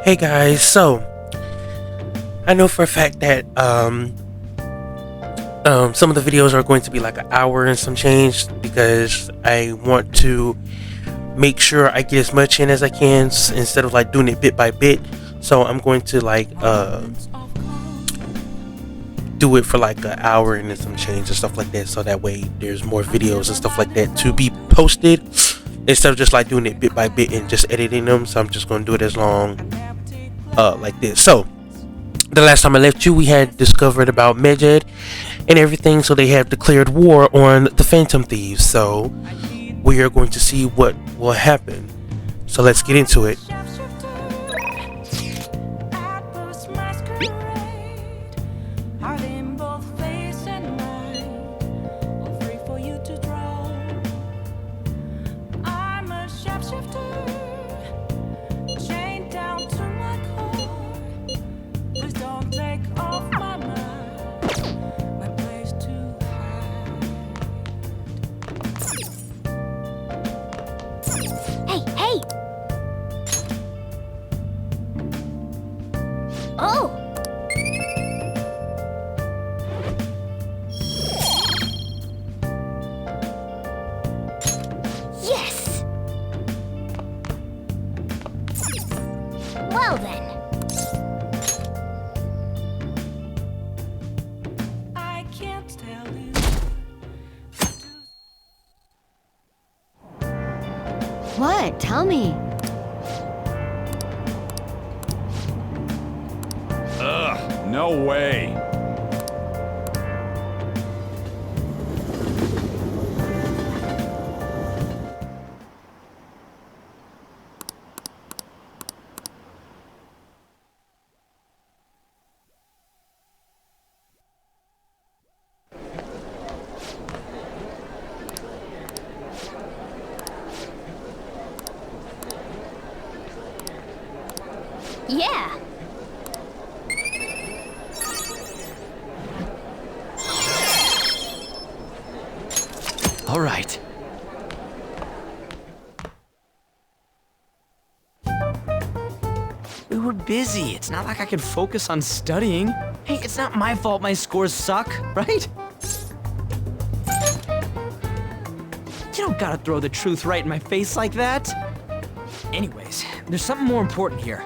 Hey guys, so I know for a fact that some of the videos are going to be like an hour and some change because I want to make sure I get as much in as I can instead of like doing it bit by bit. So I'm going to like do it for like an hour and then some change and stuff like that, so that way there's more videos and stuff like that to be posted instead of just like doing it bit by bit and just editing them. So I'm just going to do it as long like this. So the last time I left you, we had discovered about Medjed and everything, so they have declared war on the Phantom Thieves. So we are going to see what will happen. So let's get into it. Well then. I can't tell you. What? Tell me. Ugh, no way. Yeah. All right. We were busy. It's not like I could focus on studying. Hey, it's not my fault my scores suck, right? You don't gotta throw the truth right in my face like that. Anyways, there's something more important here.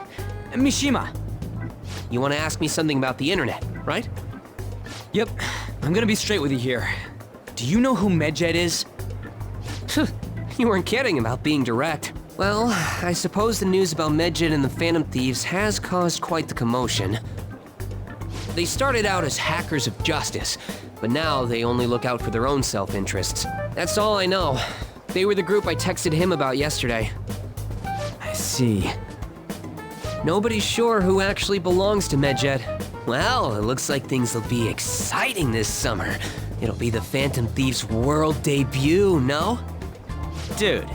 Mishima. You want to ask me something about the internet, right? Yep, I'm gonna be straight with you here. Do you know who Medjed is? You weren't kidding about being direct. Well, I suppose the news about Medjed and the Phantom Thieves has caused quite the commotion. They started out as hackers of justice, but now they only look out for their own self-interests. That's all I know. They were the group I texted him about yesterday. I see. Nobody's sure who actually belongs to Medjed. Well, it looks like things will be exciting this summer. It'll be the Phantom Thieves' world debut, no? Dude.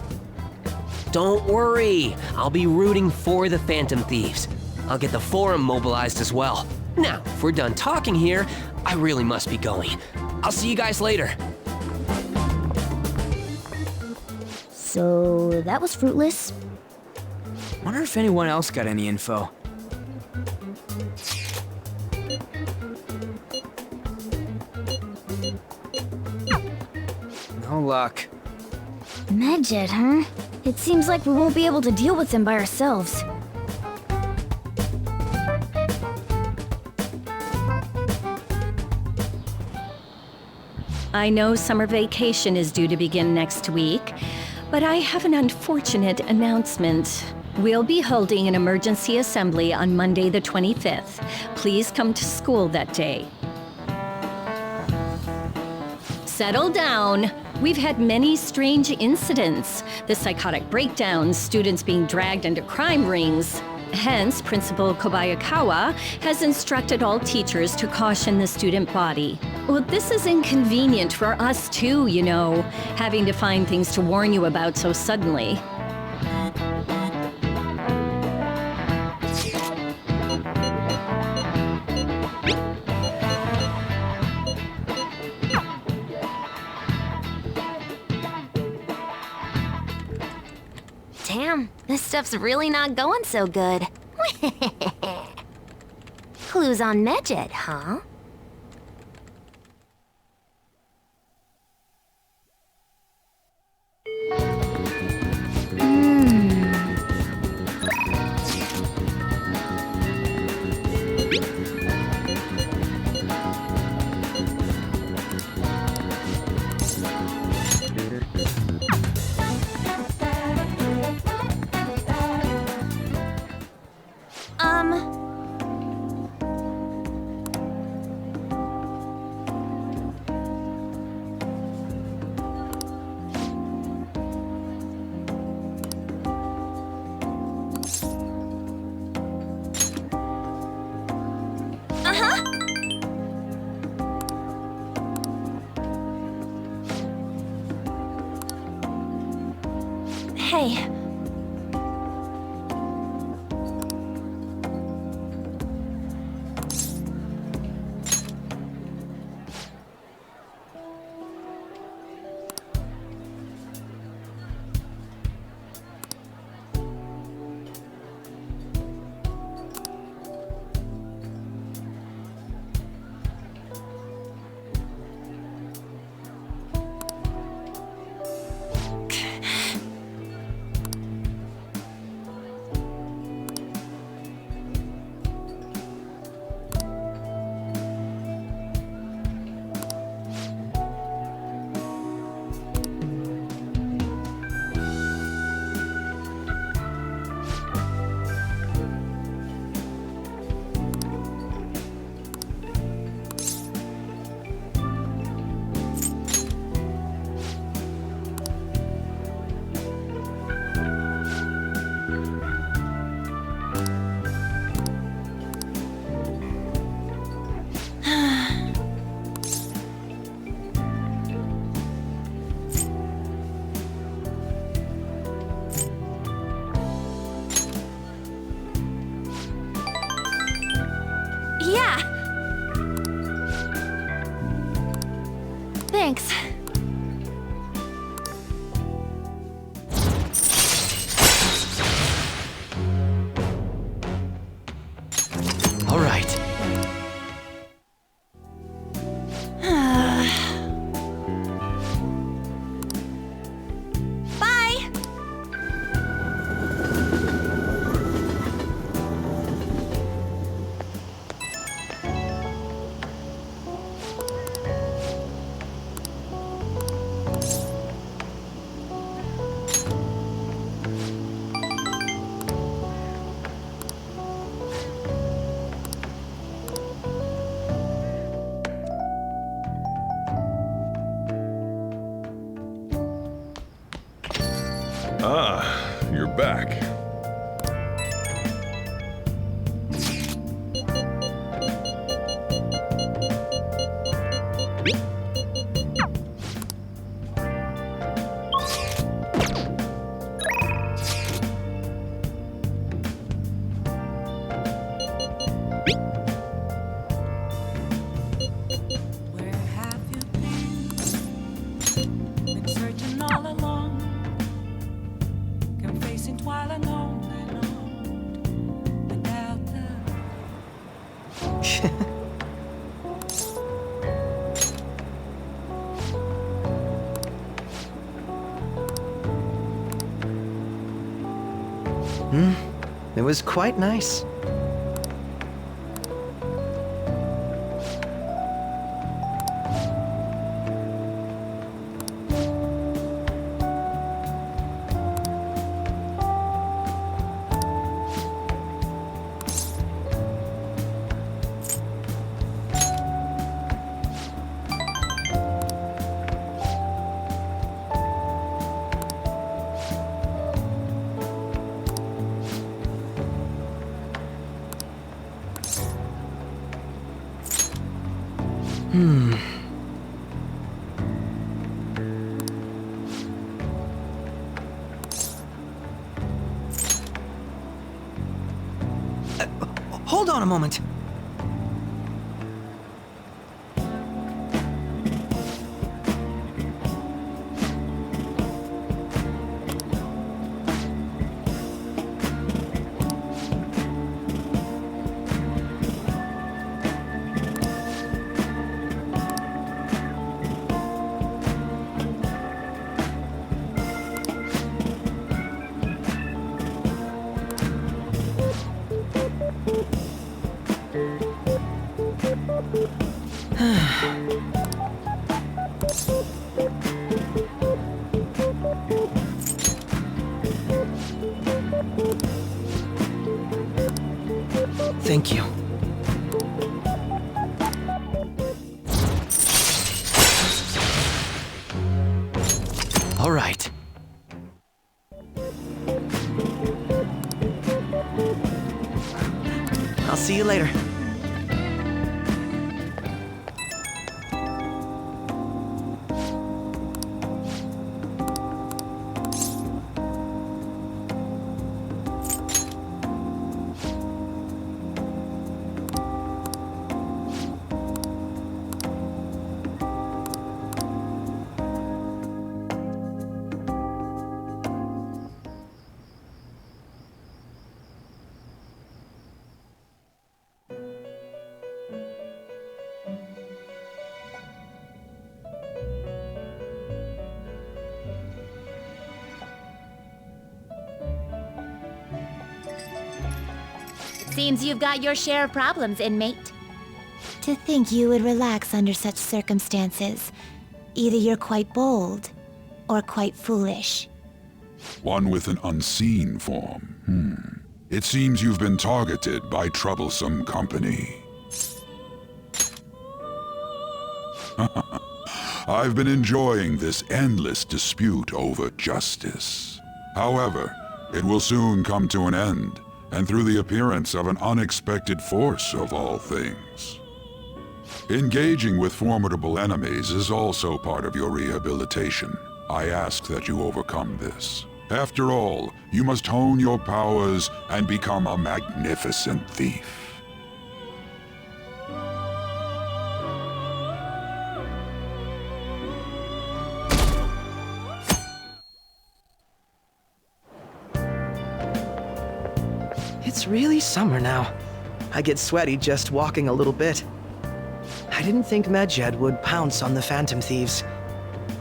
Don't worry, I'll be rooting for the Phantom Thieves. I'll get the forum mobilized as well. Now, if we're done talking here, I really must be going. I'll see you guys later. So that was fruitless. Wonder if anyone else got any info. No luck. Medjed, huh? It seems like we won't be able to deal with them by ourselves. I know summer vacation is due to begin next week, but I have an unfortunate announcement. We'll be holding an emergency assembly on Monday the 25th. Please come to school that day. Settle down. We've had many strange incidents. The psychotic breakdowns, students being dragged into crime rings. Hence, Principal Kobayakawa has instructed all teachers to caution the student body. Well, this is inconvenient for us too, you know, having to find things to warn you about so suddenly. Damn, this stuff's really not going so good. Clues on Medjed, huh? Hey. Yeah. Thanks. All right. Bye. Ah, you're back. Where have you been searching all along, confessing while alone and on, without It was quite nice. Hold on a moment. see you later. Seems you've got your share of problems, inmate. To think you would relax under such circumstances. Either you're quite bold, or quite foolish. One with an unseen form. It seems you've been targeted by troublesome company. I've been enjoying this endless dispute over justice. However, it will soon come to an end, and through the appearance of an unexpected force of all things. Engaging with formidable enemies is also part of your rehabilitation. I ask that you overcome this. After all, you must hone your powers and become a magnificent thief. It's really summer now. I get sweaty just walking a little bit. I didn't think Medjed would pounce on the Phantom Thieves.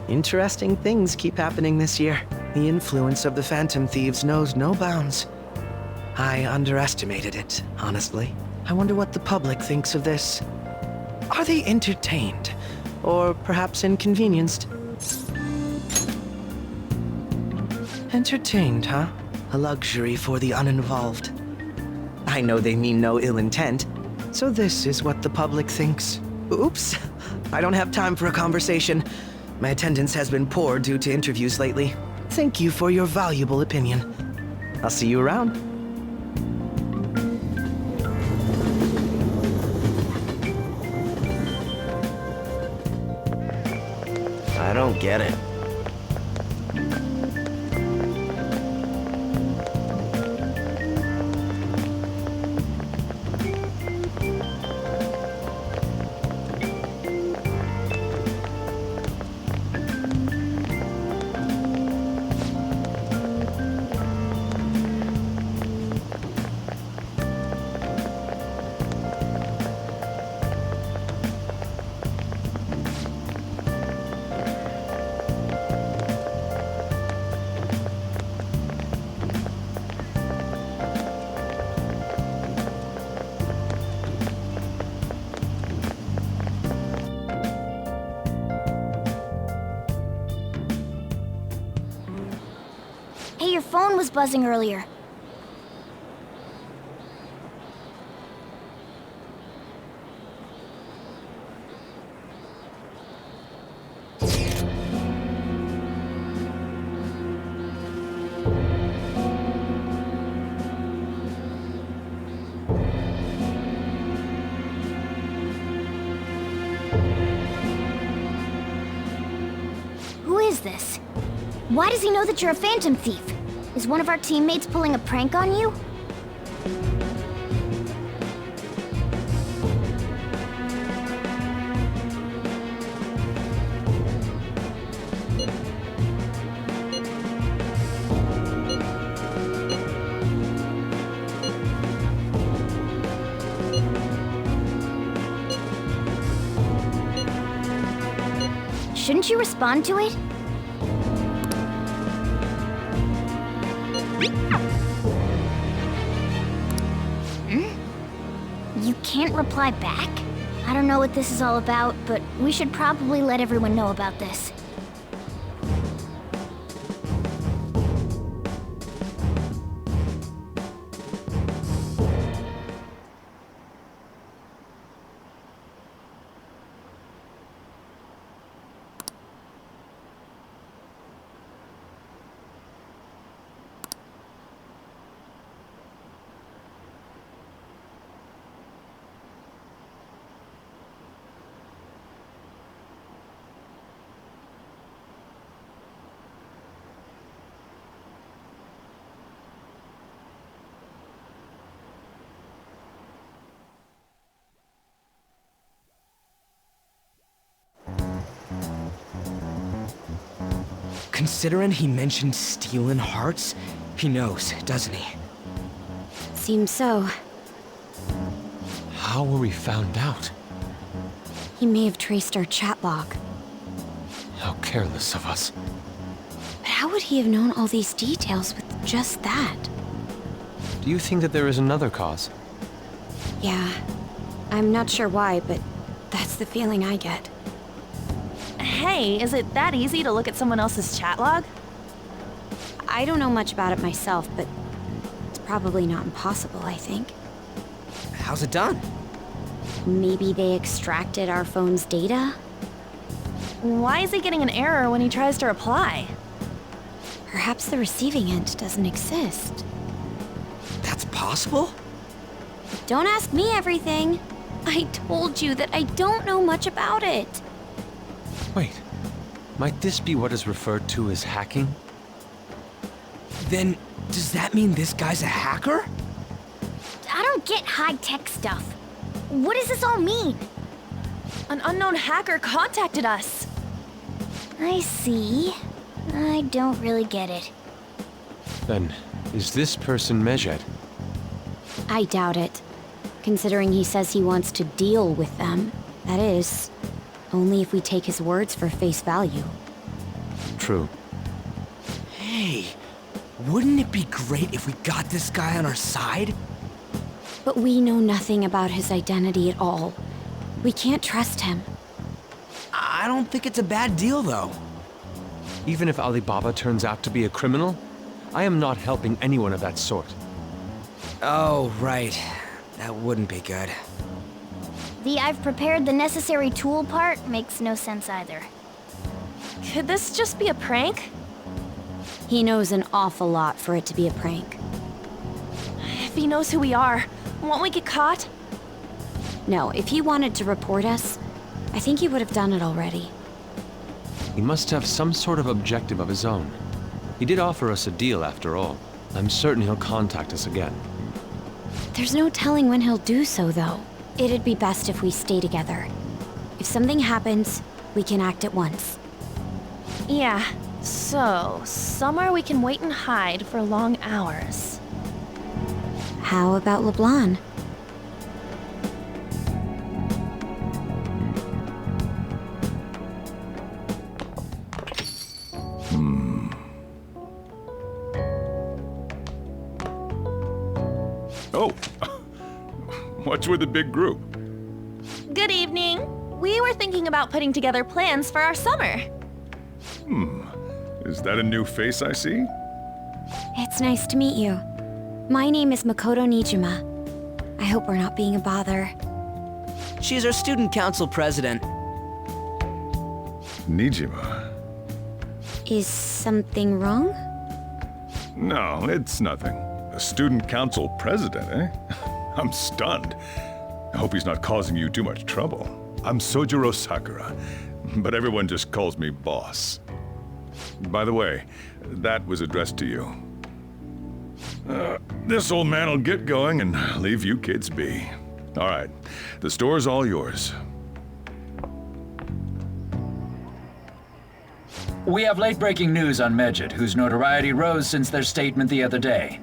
Interesting things keep happening this year. The influence of the Phantom Thieves knows no bounds. I underestimated it, honestly. I wonder what the public thinks of this. Are they entertained? Or perhaps inconvenienced? Entertained, huh? A luxury for the uninvolved. I know they mean no ill intent, so this is what the public thinks. Oops, I don't have time for a conversation. My attendance has been poor due to interviews lately. Thank you for your valuable opinion. I'll see you around. I don't get it. Hey, your phone was buzzing earlier. Who is this? Why does he know that you're a Phantom Thief? Is one of our teammates pulling a prank on you? Shouldn't you respond to it? You can't reply back? I don't know what this is all about, but we should probably let everyone know about this. Considering he mentioned stealing hearts, he knows, doesn't he? Seems so. How were we found out? He may have traced our chat log. How careless of us. But how would he have known all these details with just that? Do you think that there is another cause? Yeah. I'm not sure why, but that's the feeling I get. Hey, is it that easy to look at someone else's chat log? I don't know much about it myself, but it's probably not impossible, I think. How's it done? Maybe they extracted our phone's data? Why is he getting an error when he tries to reply? Perhaps the receiving end doesn't exist. That's possible? Don't ask me everything. I told you that I don't know much about it. Wait, might this be what is referred to as hacking? Then, does that mean this guy's a hacker? I don't get high-tech stuff. What does this all mean? An unknown hacker contacted us. I see. I don't really get it. Then, is this person Medjed? I doubt it. Considering he says he wants to deal with them. That is, only if we take his words for face value. True. Hey, wouldn't it be great if we got this guy on our side? But we know nothing about his identity at all. We can't trust him. I don't think it's a bad deal, though. Even if Alibaba turns out to be a criminal, I am not helping anyone of that sort. Oh, right. That wouldn't be good. The I've prepared the necessary tool part makes no sense either. Could this just be a prank? He knows an awful lot for it to be a prank. If he knows who we are, won't we get caught? No, if he wanted to report us, I think he would have done it already. He must have some sort of objective of his own. He did offer us a deal after all. I'm certain he'll contact us again. There's no telling when he'll do so, though. It'd be best if we stay together. If something happens, we can act at once. Yeah, so somewhere we can wait and hide for long hours. How about LeBlanc? Oh, what's with the big group? Good evening. We were thinking about putting together plans for our summer. Is that a new face I see? It's nice to meet you. My name is Makoto Nijima. I hope we're not being a bother. She's our student council president. Nijima. Is something wrong? No, it's nothing. A student council president, eh? I'm stunned. I hope he's not causing you too much trouble. I'm Sojiro Sakura, but everyone just calls me boss. By the way, that was addressed to you. This old man will get going and leave you kids be. All right, the store's all yours. We have late-breaking news on Medjed, whose notoriety rose since their statement the other day.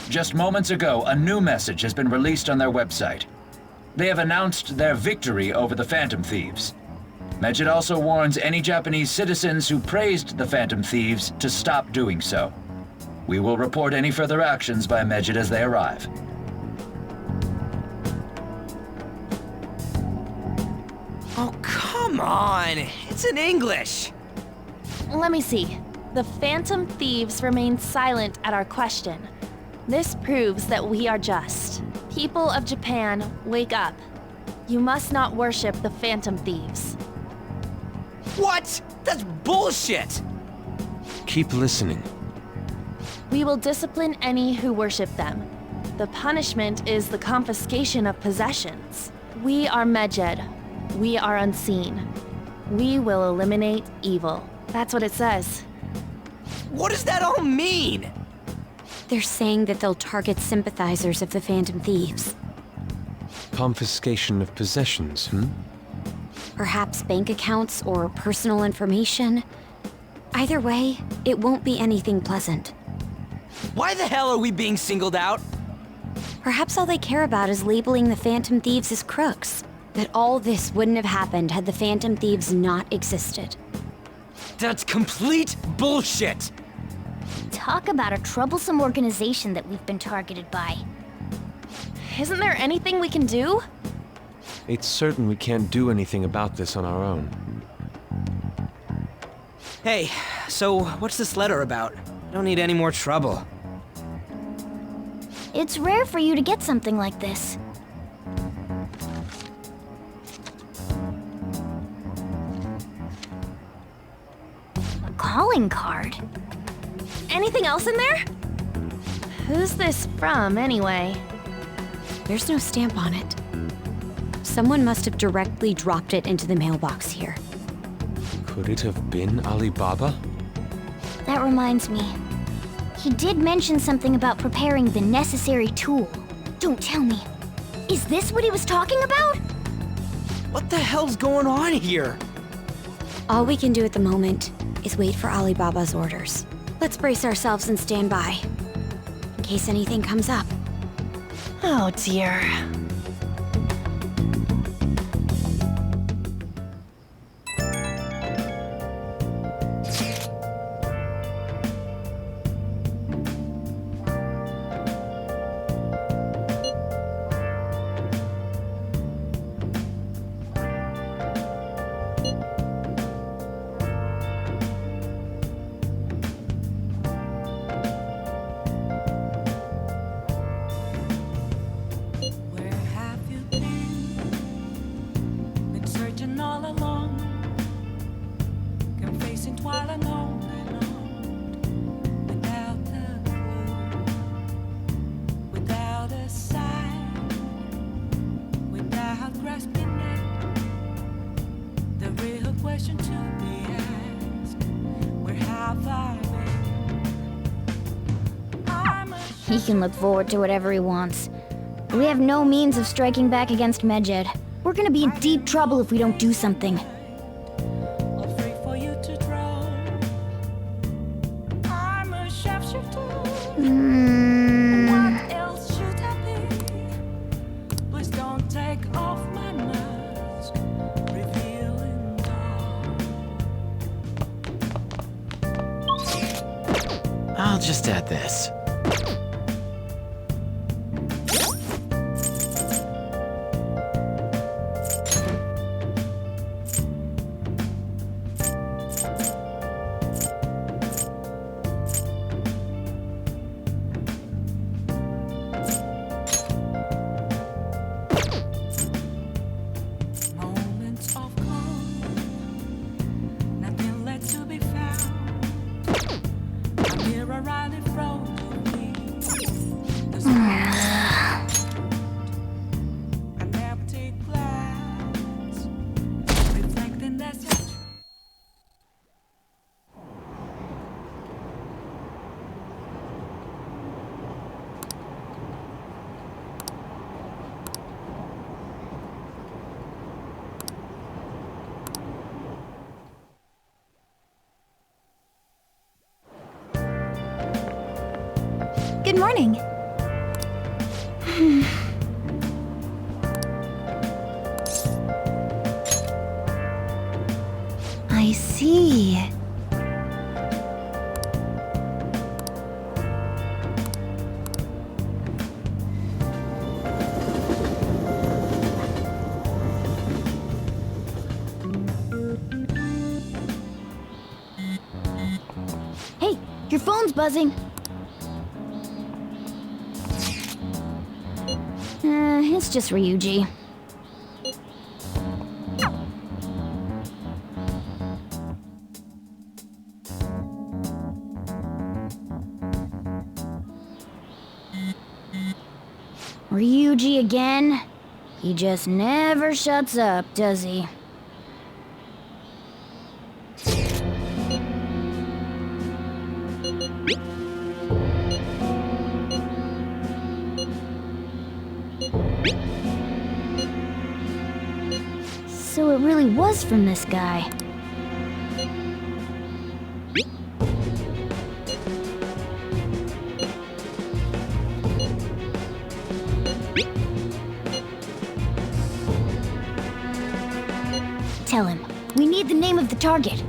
Just moments ago, a new message has been released on their website. They have announced their victory over the Phantom Thieves. Medjed also warns any Japanese citizens who praised the Phantom Thieves to stop doing so. We will report any further actions by Medjed as they arrive. Oh, come on! It's in English! Let me see. The Phantom Thieves remained silent at our question. This proves that we are just. People of Japan, wake up. You must not worship the Phantom Thieves. What? That's bullshit! Keep listening. We will discipline any who worship them. The punishment is the confiscation of possessions. We are Medjed. We are unseen. We will eliminate evil. That's what it says. What does that all mean? They're saying that they'll target sympathizers of the Phantom Thieves. Confiscation of possessions, Perhaps bank accounts or personal information. Either way, it won't be anything pleasant. Why the hell are we being singled out? Perhaps all they care about is labeling the Phantom Thieves as crooks. That all this wouldn't have happened had the Phantom Thieves not existed. That's complete bullshit! Talk about a troublesome organization that we've been targeted by. Isn't there anything we can do? It's certain we can't do anything about this on our own. Hey, so what's this letter about? I don't need any more trouble. It's rare for you to get something like this. A calling card? Anything else in there? Who's this from, anyway? There's no stamp on it. Someone must have directly dropped it into the mailbox here. Could it have been Alibaba? That reminds me. He did mention something about preparing the necessary tool. Don't tell me. Is this what he was talking about? What the hell's going on here? All we can do at the moment is wait for Alibaba's orders. Let's brace ourselves and stand by, in case anything comes up. Oh dear. Where have you been? Been searching all along, kept facing twilight on and on, without a clue, without a sign, without grasping it. The real question to be asked: where have I been? I'm He can look forward to whatever he wants. We have no means of striking back against Medjed. We're gonna be in deep trouble if we don't do something. afraid for you to drown. I'm a shapeshifter. What else should I be? Please don't take off my mask, revealing all. I'll just add this. Moments of calm, nothing left to be found. A mirror right in front of me. There's an empty glass, reflecting that's it. Good morning. I see. Hey, your phone's buzzing. It's just Ryuji. Ryuji again? He just never shuts up, does he? So it really was from this guy. tell him. We need the name of the target.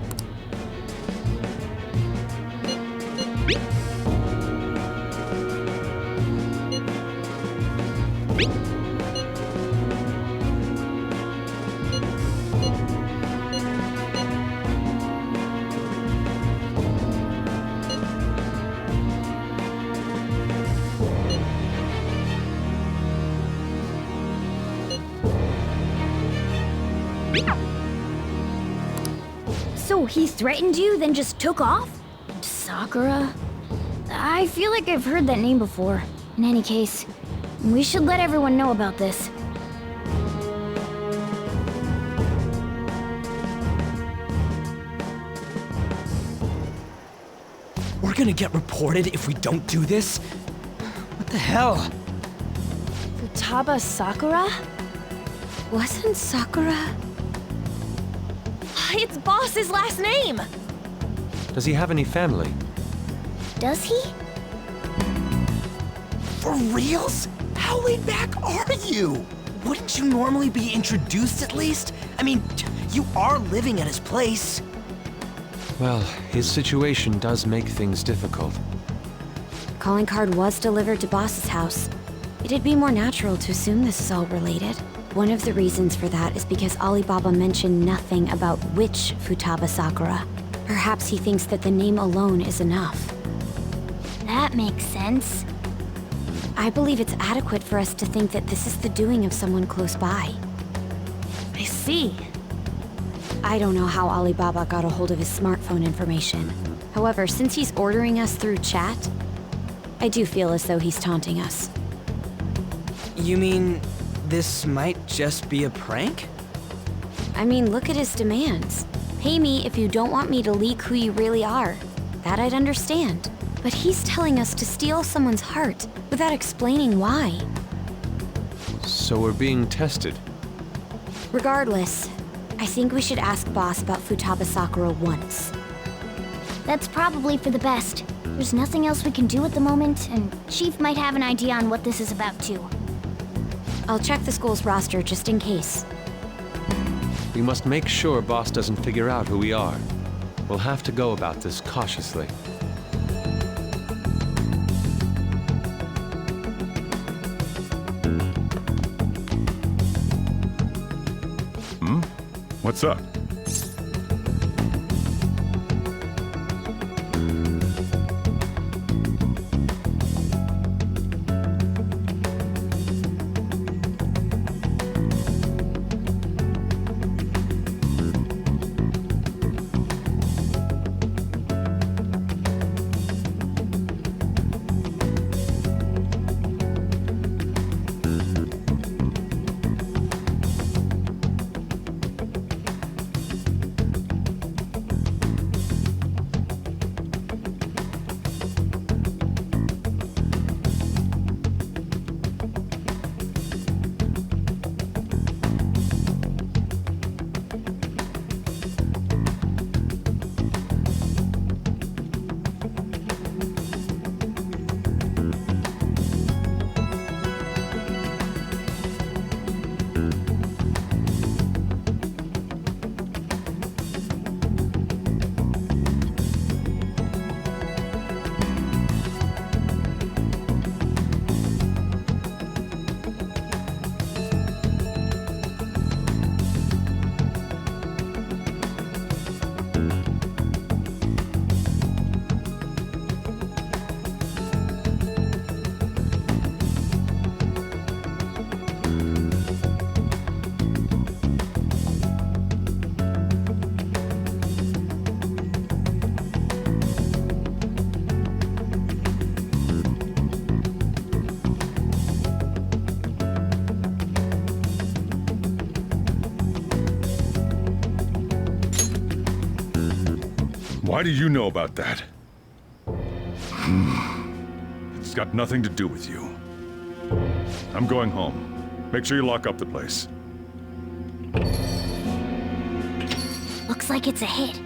So he threatened you, then just took off? Sakura? I feel like I've heard that name before. In any case, we should let everyone know about this. We're gonna get reported if we don't do this? What the hell? Futaba Sakura? Wasn't Sakura? It's Boss's last name! Does he have any family? Does he? For reals? How laid back are you? Wouldn't you normally be introduced at least? I mean, you are living at his place. Well, his situation does make things difficult. Calling card was delivered to Boss's house. It'd be more natural to assume this is all related. One of the reasons for that is because Alibaba mentioned nothing about which Futaba Sakura. Perhaps he thinks that the name alone is enough. That makes sense. I believe it's adequate for us to think that this is the doing of someone close by. I see. I don't know how Alibaba got a hold of his smartphone information. However, since he's ordering us through chat, I do feel as though he's taunting us. You mean this might just be a prank? I mean, look at his demands. Pay me if you don't want me to leak who you really are. That I'd understand. But he's telling us to steal someone's heart without explaining why. So we're being tested. Regardless, I think we should ask Boss about Futaba Sakura once. That's probably for the best. There's nothing else we can do at the moment, and Chief might have an idea on what this is about too. I'll check the school's roster just in case. We must make sure Boss doesn't figure out who we are. We'll have to go about this cautiously. What's up? Why do you know about that? It's got nothing to do with you. I'm going home. Make sure you lock up the place. Looks like it's a hit.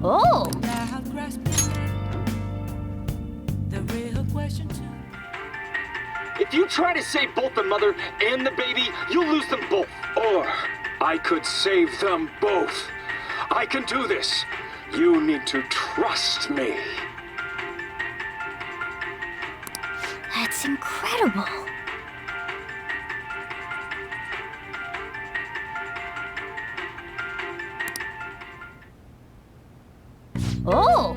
Oh! Without grasping the real question too. If you try to save both the mother and the baby, you'll lose them both. Or I could save them both. I can do this. You need to trust me. That's incredible. Oh!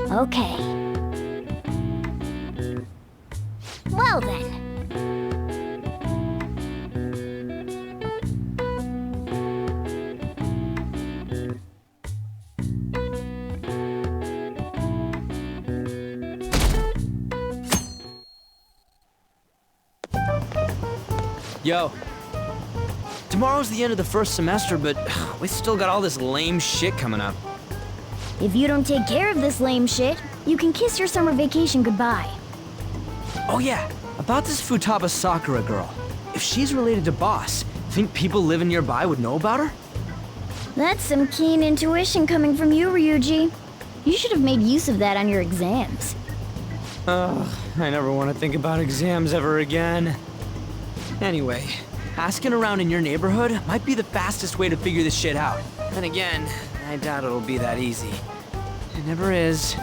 Okay. Well then. Yo. Tomorrow's the end of the first semester, but we still got all this lame shit coming up. If you don't take care of this lame shit, you can kiss your summer vacation goodbye. Oh yeah, about this Futaba Sakura girl. If she's related to Boss, think people living nearby would know about her? That's some keen intuition coming from you, Ryuji. You should have made use of that on your exams. Ugh, I never want to think about exams ever again. Anyway, asking around in your neighborhood might be the fastest way to figure this shit out. Then again, I doubt it'll be that easy. It never is.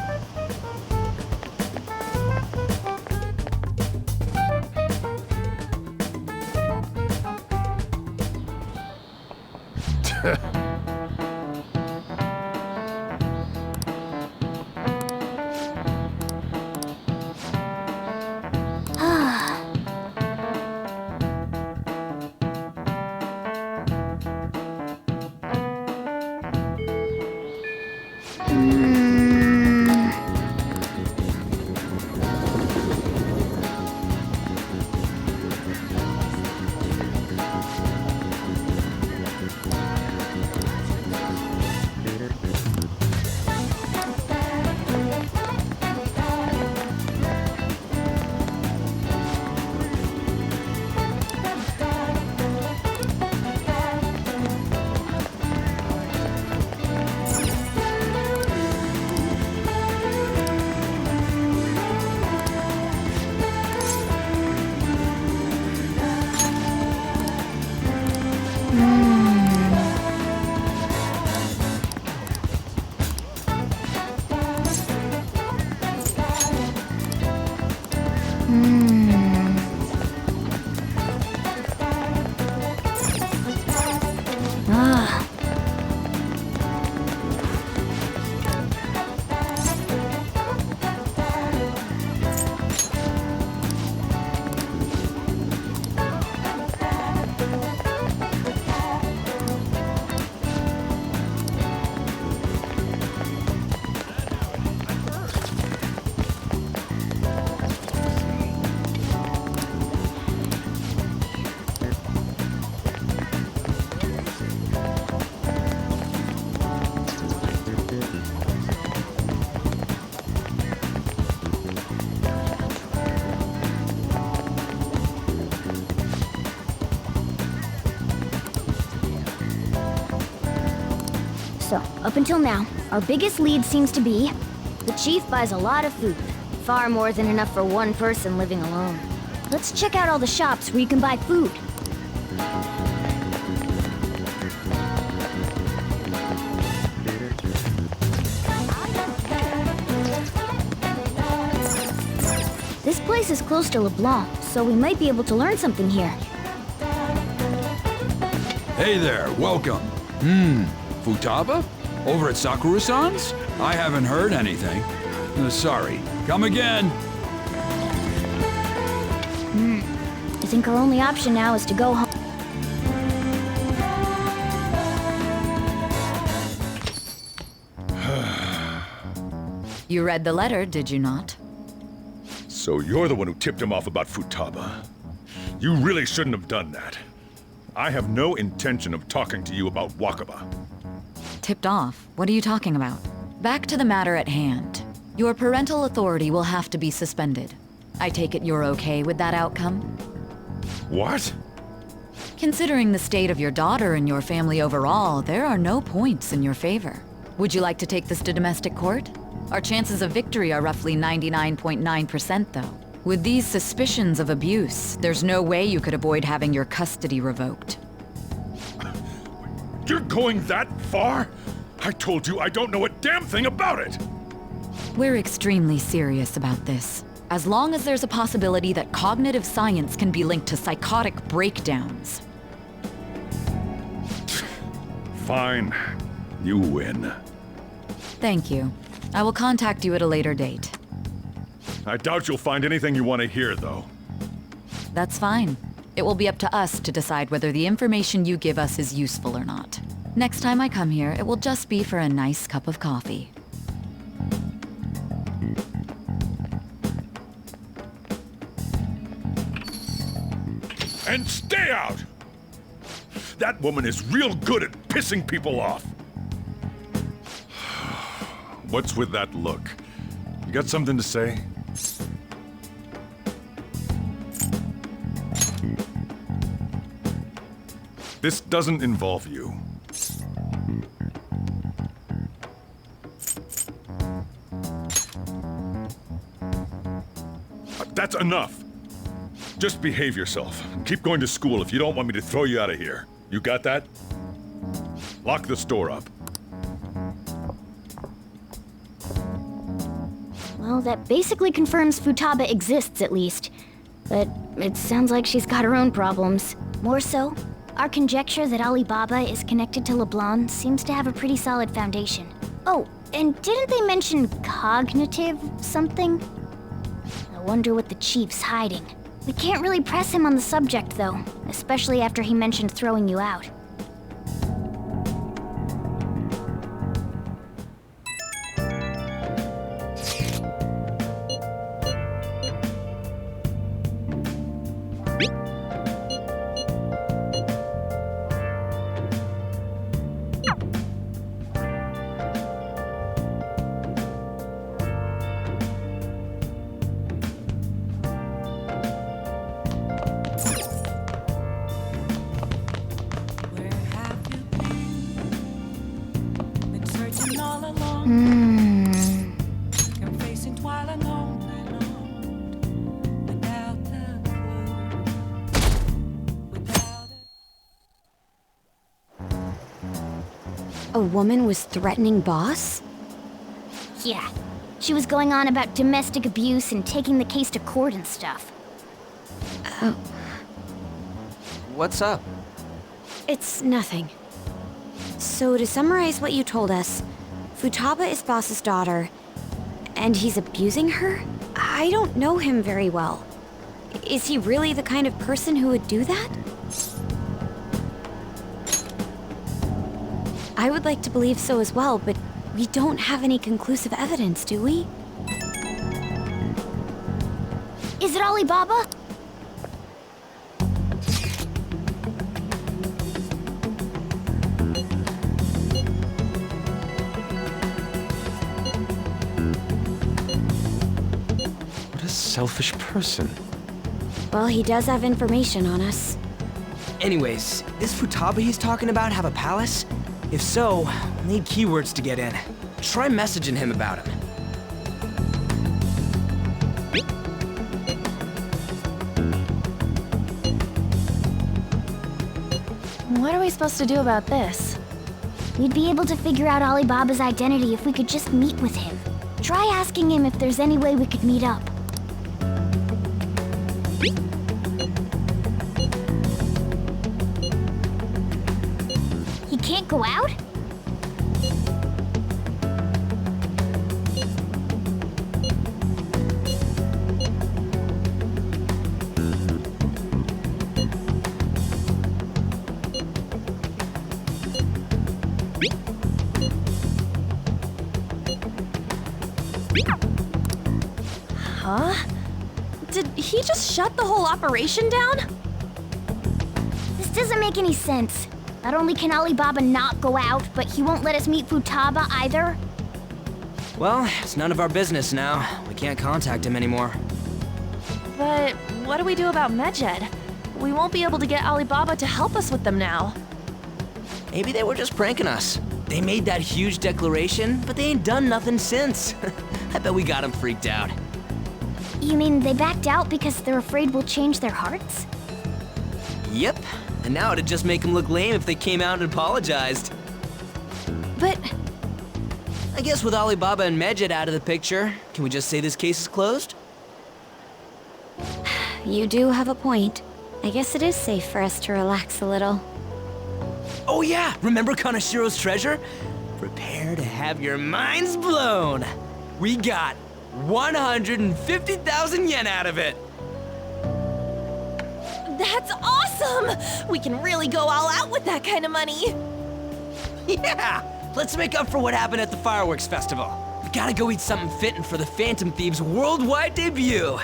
So, up until now, our biggest lead seems to be the chief buys a lot of food. Far more than enough for one person living alone. Let's check out all the shops where you can buy food. This place is close to LeBlanc, so we might be able to learn something here. Hey there, welcome. Futaba? Over at Sakura-san's? I haven't heard anything. Sorry. Come again. I think our only option now is to go home. You read the letter, did you not? So you're the one who tipped him off about Futaba. You really shouldn't have done that. I have no intention of talking to you about Wakaba. Tipped off? What are you talking about? Back to the matter at hand. Your parental authority will have to be suspended. I take it you're okay with that outcome? What? Considering the state of your daughter and your family overall, there are no points in your favor. Would you like to take this to domestic court? Our chances of victory are roughly 99.9% though. With these suspicions of abuse, there's no way you could avoid having your custody revoked. You're going that far? I told you I don't know a damn thing about it! We're extremely serious about this. As long as there's a possibility that cognitive science can be linked to psychotic breakdowns. Fine. You win. Thank you. I will contact you at a later date. I doubt you'll find anything you want to hear, though. That's fine. It will be up to us to decide whether the information you give us is useful or not. Next time I come here, it will just be for a nice cup of coffee. And stay out! That woman is real good at pissing people off. What's with that look? You got something to say? This doesn't involve you. That's enough. Just behave yourself. Keep going to school if you don't want me to throw you out of here. You got that? Lock the store up. Well, that basically confirms Futaba exists, at least. But it sounds like she's got her own problems. More so, our conjecture that Alibaba is connected to LeBlanc seems to have a pretty solid foundation. Oh, and didn't they mention cognitive something? I wonder what the chief's hiding. We can't really press him on the subject, though, especially after he mentioned throwing you out. A woman was threatening Boss? Yeah. She was going on about domestic abuse and taking the case to court and stuff. Oh. What's up? It's nothing. So to summarize what you told us, Futaba is Boss's daughter, and he's abusing her? I don't know him very well. Is he really the kind of person who would do that? I would like to believe so as well, but we don't have any conclusive evidence, do we? Is it Alibaba? What a selfish person. Well, he does have information on us. Anyways, does Futaba he's talking about have a palace? If so, we'll need keywords to get in. Try messaging him about him. What are we supposed to do about this? We'd be able to figure out Alibaba's identity if we could just meet with him. Try asking him if there's any way we could meet up. He can't go out? Huh? Did he just shut the whole operation down? This doesn't make any sense. Not only can Alibaba not go out, but he won't let us meet Futaba either. Well, it's none of our business now. We can't contact him anymore. But what do we do about Medjed? We won't be able to get Alibaba to help us with them now. Maybe they were just pranking us. They made that huge declaration, but they ain't done nothing since. I bet we got them freaked out. You mean they backed out because they're afraid we'll change their hearts? Yep, and now it'd just make them look lame if they came out and apologized. But I guess with Alibaba and Medjed out of the picture, can we just say this case is closed? You do have a point. I guess it is safe for us to relax a little. Oh yeah, remember Kanashiro's treasure? Prepare to have your minds blown. We got 150,000 yen out of it. That's awesome! We can really go all out with that kind of money. Yeah, let's make up for what happened at the fireworks festival. We gotta go eat something fitting for the Phantom Thieves' worldwide debut.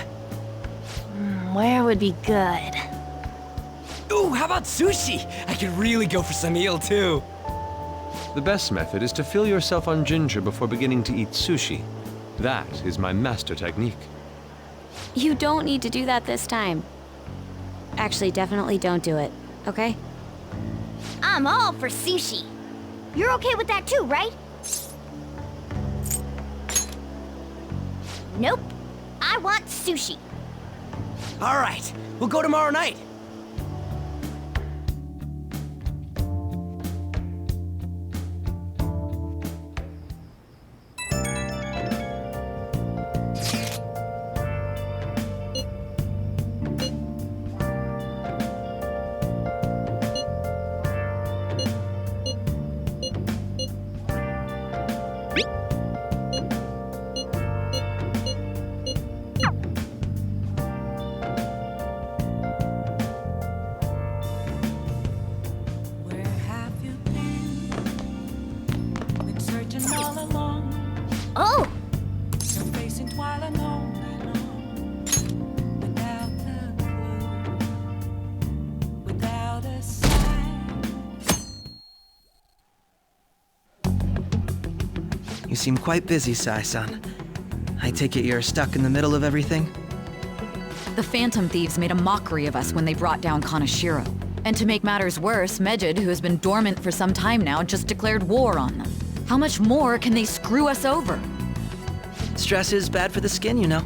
Where would be good? Ooh, how about sushi? I could really go for some eel too. The best method is to fill yourself on ginger before beginning to eat sushi. That is my master technique. You don't need to do that this time. Actually, definitely don't do it, okay? I'm all for sushi. You're okay with that too, right? Nope. I want sushi. All right, we'll go tomorrow night. Where have you been? Been searching all along. Oh! Still facing while alone, without a clue, without a sign. You seem quite busy, Sai-san. I take it you're stuck in the middle of everything? The Phantom Thieves made a mockery of us when they brought down Kanashiro. And to make matters worse, Medjed, who has been dormant for some time now, just declared war on them. How much more can they screw us over? Stress is bad for the skin, you know.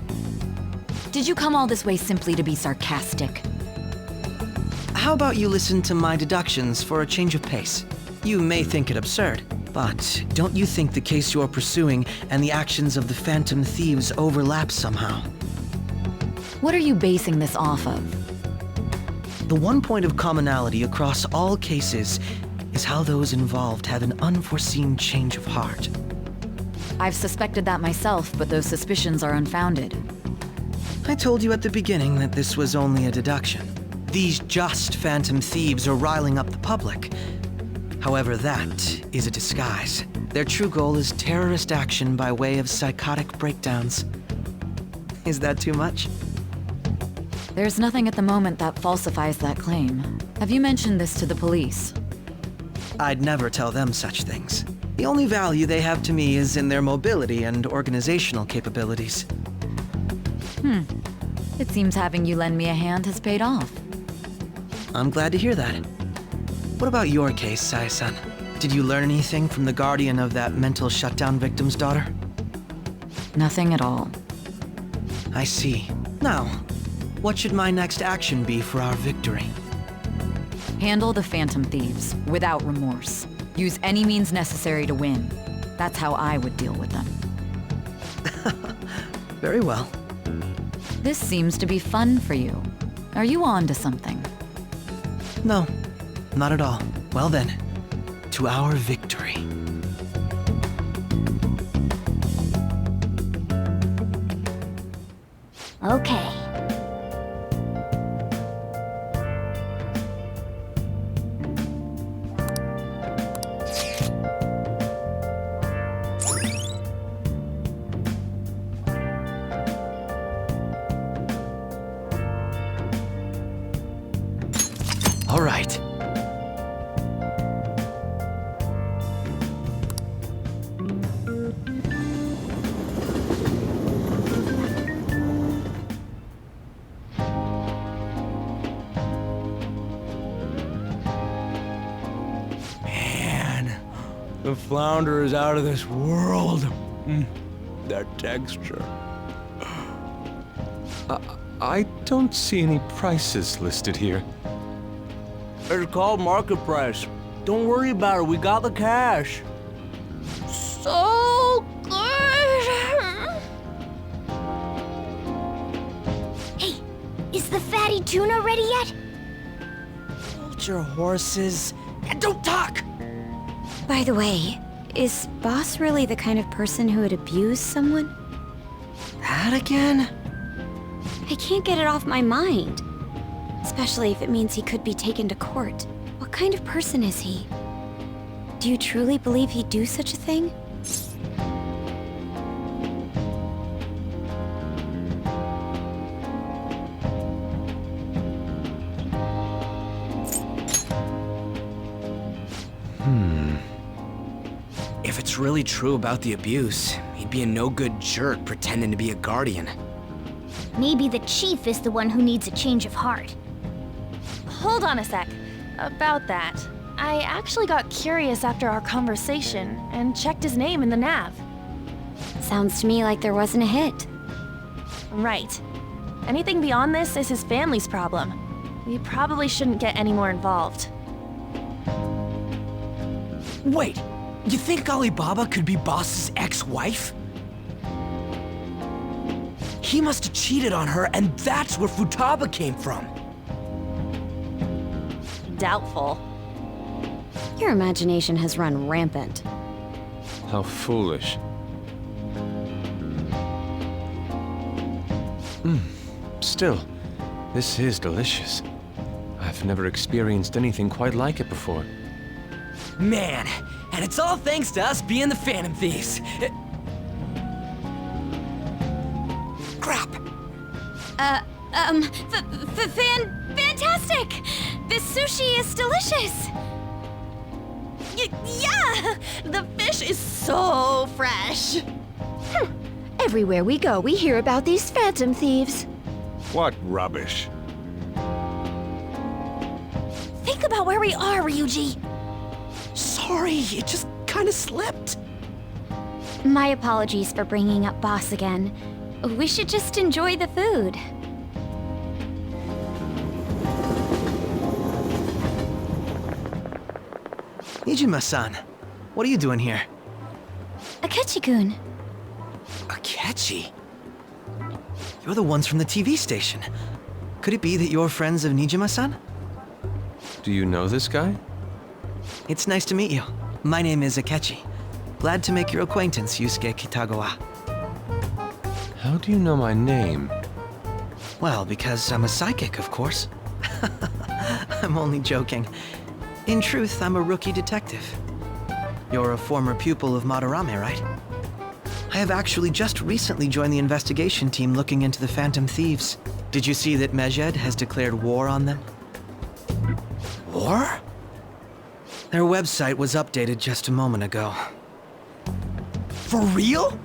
Did you come all this way simply to be sarcastic? How about you listen to my deductions for a change of pace? You may think it absurd, but don't you think the case you're pursuing and the actions of the Phantom Thieves overlap somehow? What are you basing this off of? The one point of commonality across all cases is how those involved have an unforeseen change of heart. I've suspected that myself, but those suspicions are unfounded. I told you at the beginning that this was only a deduction. These just Phantom Thieves are riling up the public. However, that is a disguise. Their true goal is terrorist action by way of psychotic breakdowns. Is that too much? There's nothing at the moment that falsifies that claim. Have you mentioned this to the police? I'd never tell them such things. The only value they have to me is in their mobility and organizational capabilities. It seems having you lend me a hand has paid off. I'm glad to hear that. What about your case, Sai-san? Did you learn anything from the guardian of that mental shutdown victim's daughter? Nothing at all. I see. Now, what should my next action be for our victory? Handle the Phantom Thieves without remorse. Use any means necessary to win. That's how I would deal with them. Very well. This seems to be fun for you. Are you on to something? No, not at all. Well then, to our victory. Okay. All right. The flounder is out of this world. That texture. I don't see any prices listed here. It's called market price. Don't worry about it, we got the cash. So good! Hey, is the fatty tuna ready yet? Hold your horses and don't talk! By the way, is Boss really the kind of person who would abuse someone? That again? I can't get it off my mind. Especially if it means he could be taken to court. What kind of person is he? Do you truly believe he'd do such a thing? If it's really true about the abuse, he'd be a no-good jerk pretending to be a guardian. Maybe the chief is the one who needs a change of heart. Hold on a sec. About that, I actually got curious after our conversation and checked his name in the nav. Sounds to me like there wasn't a hit. Right. Anything beyond this is his family's problem. We probably shouldn't get any more involved. Wait, you think Alibaba could be Boss's ex-wife? He must have cheated on her, and that's where Futaba came from. Doubtful. Your imagination has run rampant. How foolish. Still, this is delicious. I've never experienced anything quite like it before. Man, and it's all thanks to us being the Phantom Thieves. Crap. Fantastic! This sushi is delicious! Yeah! The fish is so fresh! Everywhere we go, we hear about these phantom thieves. What rubbish. Think about where we are, Ryuji. Sorry, it just kind of slipped. My apologies for bringing up Boss again. We should just enjoy the food. Nijima-san, what are you doing here? Akechi-kun. Akechi? You're the ones from the TV station. Could it be that you're friends of Nijima-san? Do you know this guy? It's nice to meet you. My name is Akechi. Glad to make your acquaintance, Yusuke Kitagawa. How do you know my name? Well, because I'm a psychic, of course. I'm only joking. In truth, I'm a rookie detective. You're a former pupil of Madarame, right? I have actually just recently joined the investigation team looking into the Phantom Thieves. Did you see that Medjed has declared war on them? War? Their website was updated just a moment ago. For real?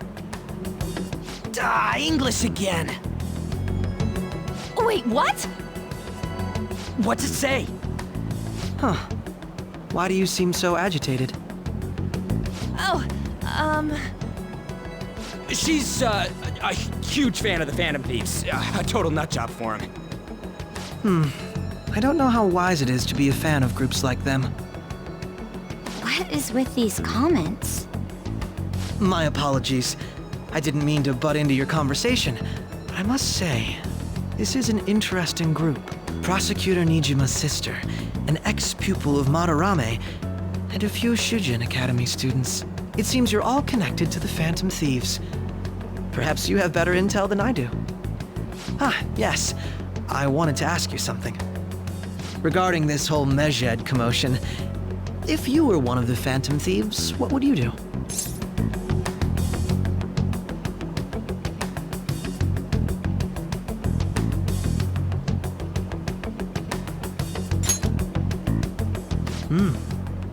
English again! Wait, what? What's it say? Huh. Why do you seem so agitated? Oh, She's, a huge fan of the Phantom Thieves. A total nutjob for him. I don't know how wise it is to be a fan of groups like them. What is with these comments? My apologies. I didn't mean to butt into your conversation, but I must say, this is an interesting group. Prosecutor Nijima's sister, an ex-pupil of Madarame, and a few Shujin Academy students. It seems you're all connected to the Phantom Thieves. Perhaps you have better intel than I do. Yes. I wanted to ask you something. Regarding this whole Medjed commotion, if you were one of the Phantom Thieves, what would you do?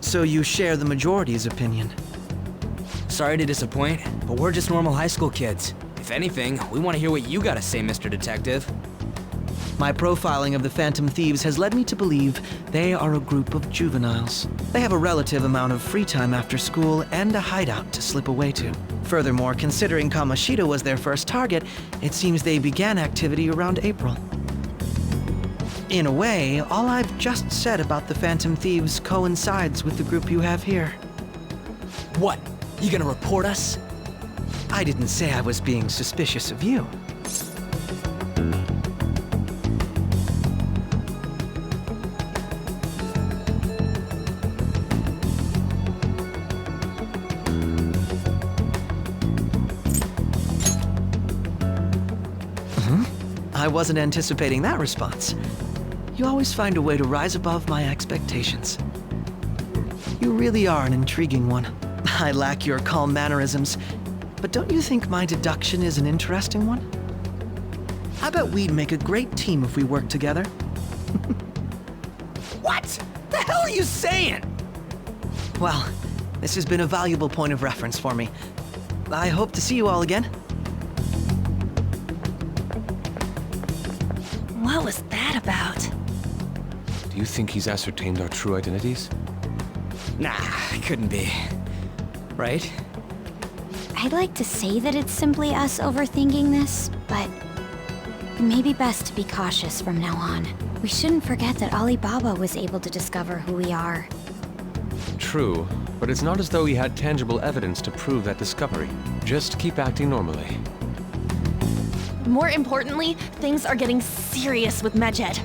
So you share the majority's opinion. Sorry to disappoint, but we're just normal high school kids. If anything, we want to hear what you gotta say, Mr. Detective. My profiling of the Phantom Thieves has led me to believe they are a group of juveniles. They have a relative amount of free time after school and a hideout to slip away to. Furthermore, considering Kamoshida was their first target, it seems they began activity around April. In a way, all I've just said about the Phantom Thieves coincides with the group you have here. What? You gonna report us? I didn't say I was being suspicious of you. I wasn't anticipating that response. You always find a way to rise above my expectations. You really are an intriguing one. I lack your calm mannerisms, but don't you think my deduction is an interesting one? I bet we'd make a great team if we worked together. What? The hell are you saying? Well, this has been a valuable point of reference for me. I hope to see you all again. What was that about? Do you think he's ascertained our true identities? Nah, it couldn't be. Right? I'd like to say that it's simply us overthinking this, but it may be best to be cautious from now on. We shouldn't forget that Alibaba was able to discover who we are. True, but it's not as though he had tangible evidence to prove that discovery. Just keep acting normally. More importantly, things are getting serious with Medjed.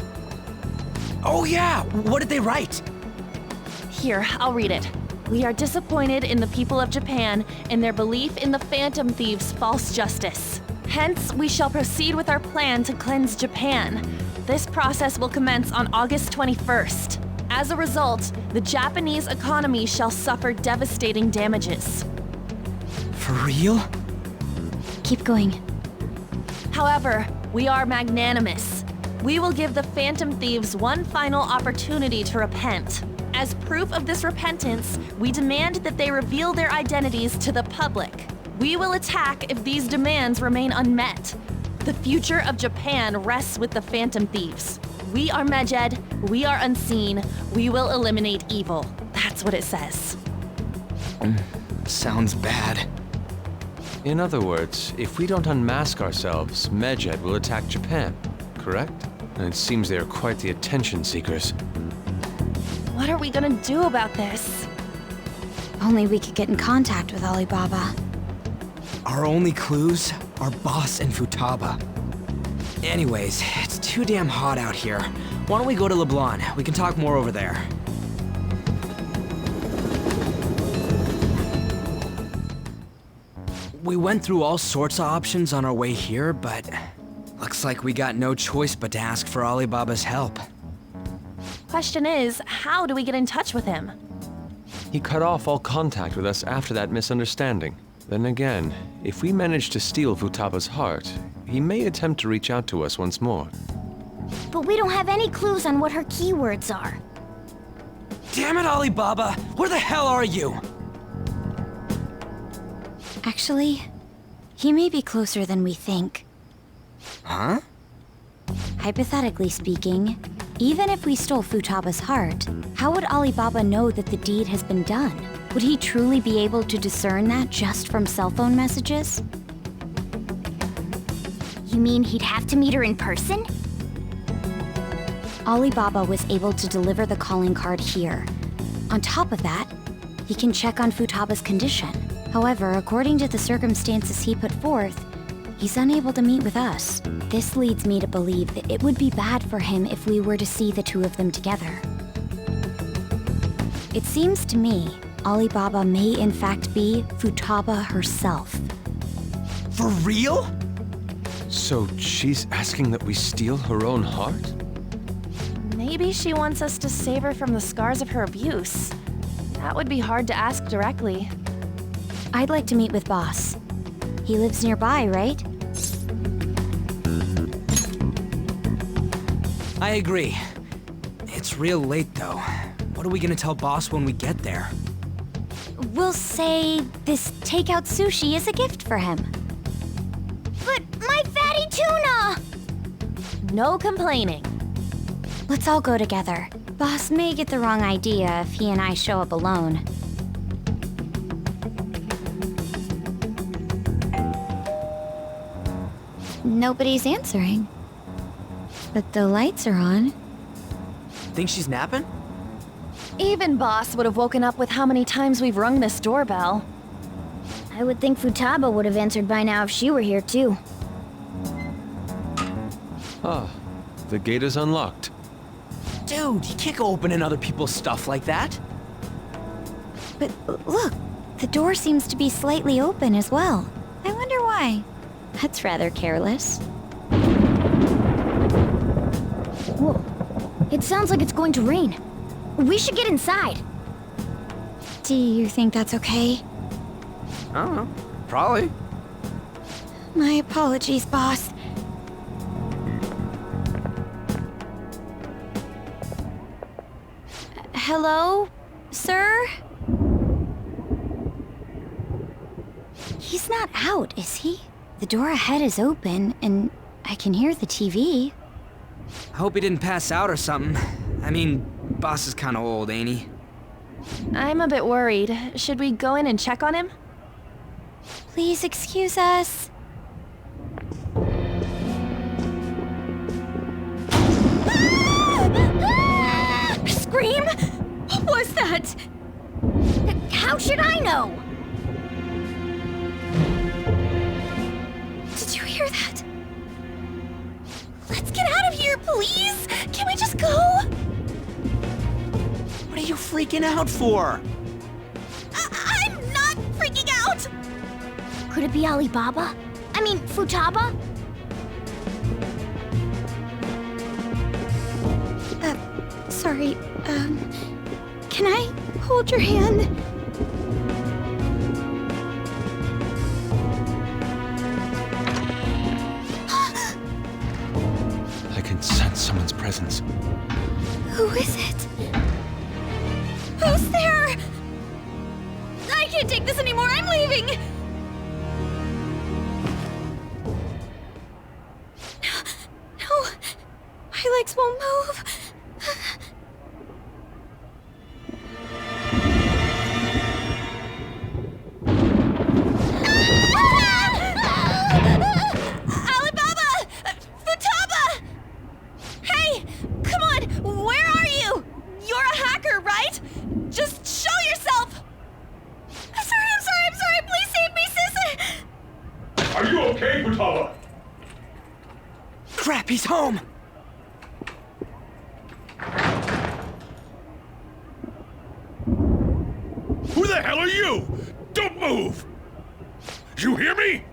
Oh yeah, what did they write? Here, I'll read it. We are disappointed in the people of Japan in their belief in the Phantom Thieves' false justice. Hence, we shall proceed with our plan to cleanse Japan. This process will commence on August 21st. As a result, the Japanese economy shall suffer devastating damages. For real? Keep going. However, we are magnanimous. We will give the Phantom Thieves one final opportunity to repent. As proof of this repentance, we demand that they reveal their identities to the public. We will attack if these demands remain unmet. The future of Japan rests with the Phantom Thieves. We are Medjed, we are unseen, we will eliminate evil. That's what it says. Sounds bad. In other words, if we don't unmask ourselves, Medjed will attack Japan, correct? And it seems they are quite the attention seekers. What are we gonna do about this? Only we could get in contact with Alibaba. Our only clues are Boss and Futaba. Anyways, it's too damn hot out here. Why don't we go to LeBlanc? We can talk more over there. We went through all sorts of options on our way here, but looks like we got no choice but to ask for Alibaba's help. Question is, how do we get in touch with him? He cut off all contact with us after that misunderstanding. Then again, if we manage to steal Futaba's heart, he may attempt to reach out to us once more. But we don't have any clues on what her keywords are. Damn it, Alibaba! Where the hell are you? Actually, he may be closer than we think. Huh? Hypothetically speaking, even if we stole Futaba's heart, how would Alibaba know that the deed has been done? Would he truly be able to discern that just from cell phone messages? You mean he'd have to meet her in person? Alibaba was able to deliver the calling card here. On top of that, he can check on Futaba's condition. However, according to the circumstances he put forth, he's unable to meet with us. This leads me to believe that it would be bad for him if we were to see the two of them together. It seems to me Alibaba may in fact be Futaba herself. For real? So she's asking that we steal her own heart? Maybe she wants us to save her from the scars of her abuse. That would be hard to ask directly. I'd like to meet with Boss. He lives nearby, right? I agree. It's real late, though. What are we gonna tell Boss when we get there? We'll say this takeout sushi is a gift for him. But my fatty tuna! No complaining. Let's all go together. Boss may get the wrong idea if he and I show up alone. Nobody's answering. But the lights are on. Think she's napping? Even Boss would have woken up with how many times we've rung this doorbell. I would think Futaba would have answered by now if she were here too. Ah, the gate is unlocked. Dude, you can't go opening other people's stuff like that. But look, the door seems to be slightly open as well. I wonder why. That's rather careless. Whoa. It sounds like it's going to rain. We should get inside. Do you think that's okay? I don't know. Probably. My apologies, boss. Hello, sir? He's not out, is he? The door ahead is open, and I can hear the TV. I hope he didn't pass out or something. I mean, boss is kinda old, ain't he? I'm a bit worried. Should we go in and check on him? Please excuse us. Scream? What was that? How should I know? Did you hear that? Let's get out of here, please! Can we just go? What are you freaking out for? I'm not freaking out! Could it be Alibaba? I mean, Futaba? Sorry, can I hold your hand? I can sense someone's presence. Who is it? Who's there? I can't take this anymore, I'm leaving! No, my legs won't move. Alibaba! Futaba! Hey! Come on! Where are you? You're a hacker, right? Just show yourself! I'm sorry! Please save me, sis! Are you okay, Futaba? Crap, he's home! Who the hell are you? Don't move! You hear me?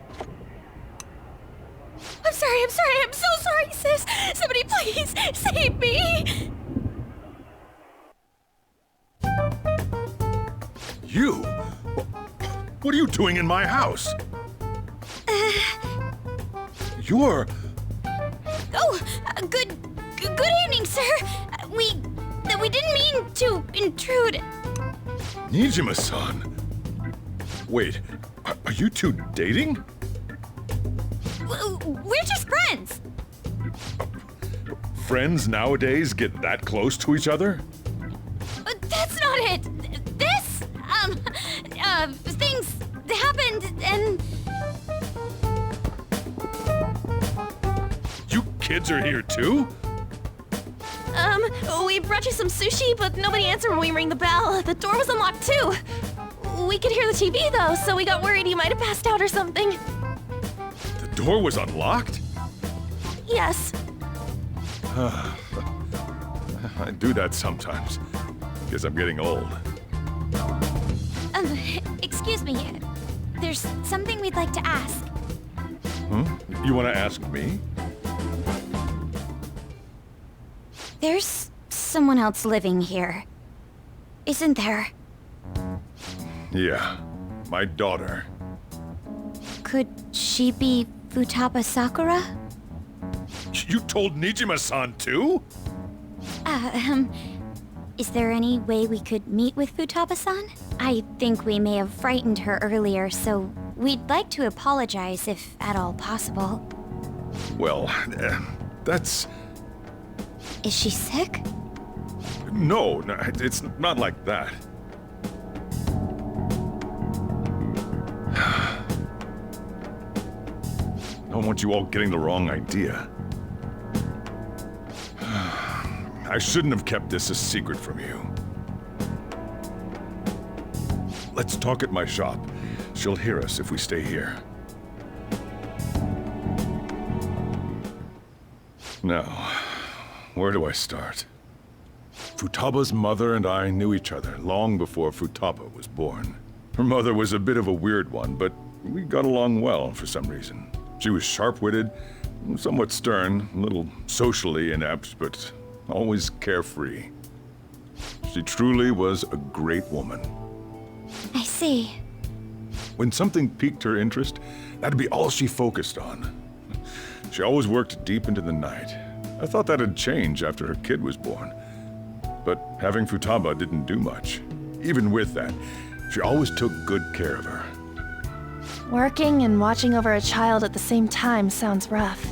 I'm so sorry, sis! Somebody please save me! You? What are you doing in my house? You're... Good evening, sir. We didn't mean to intrude. Nijima-san. Wait, are you two dating? We're just friends. Friends nowadays get that close to each other? That's not it. This, things happened and... You kids are here too? We brought you some sushi, but nobody answered when we rang the bell. The door was unlocked too. We could hear the TV though, so we got worried he might have passed out or something. The door was unlocked? Yes. I do that sometimes. Guess I'm getting old. Excuse me. There's something we'd like to ask. Huh? You want to ask me? There's someone else living here, isn't there? Yeah, my daughter. Could she be Futaba Sakura? You told Nijima-san too? Is there any way we could meet with Futaba-san? I think we may have frightened her earlier, so we'd like to apologize if at all possible. Well, That's... Is she sick? No, it's not like that. I don't want you all getting the wrong idea. I shouldn't have kept this a secret from you. Let's talk at my shop. She'll hear us if we stay here. Now, where do I start? Futaba's mother and I knew each other long before Futaba was born. Her mother was a bit of a weird one, but we got along well for some reason. She was sharp-witted, somewhat stern, a little socially inept, but always carefree. She truly was a great woman. I see. When something piqued her interest, that'd be all she focused on. She always worked deep into the night. I thought that'd change after her kid was born. But having Futaba didn't do much. Even with that, she always took good care of her. Working and watching over a child at the same time sounds rough.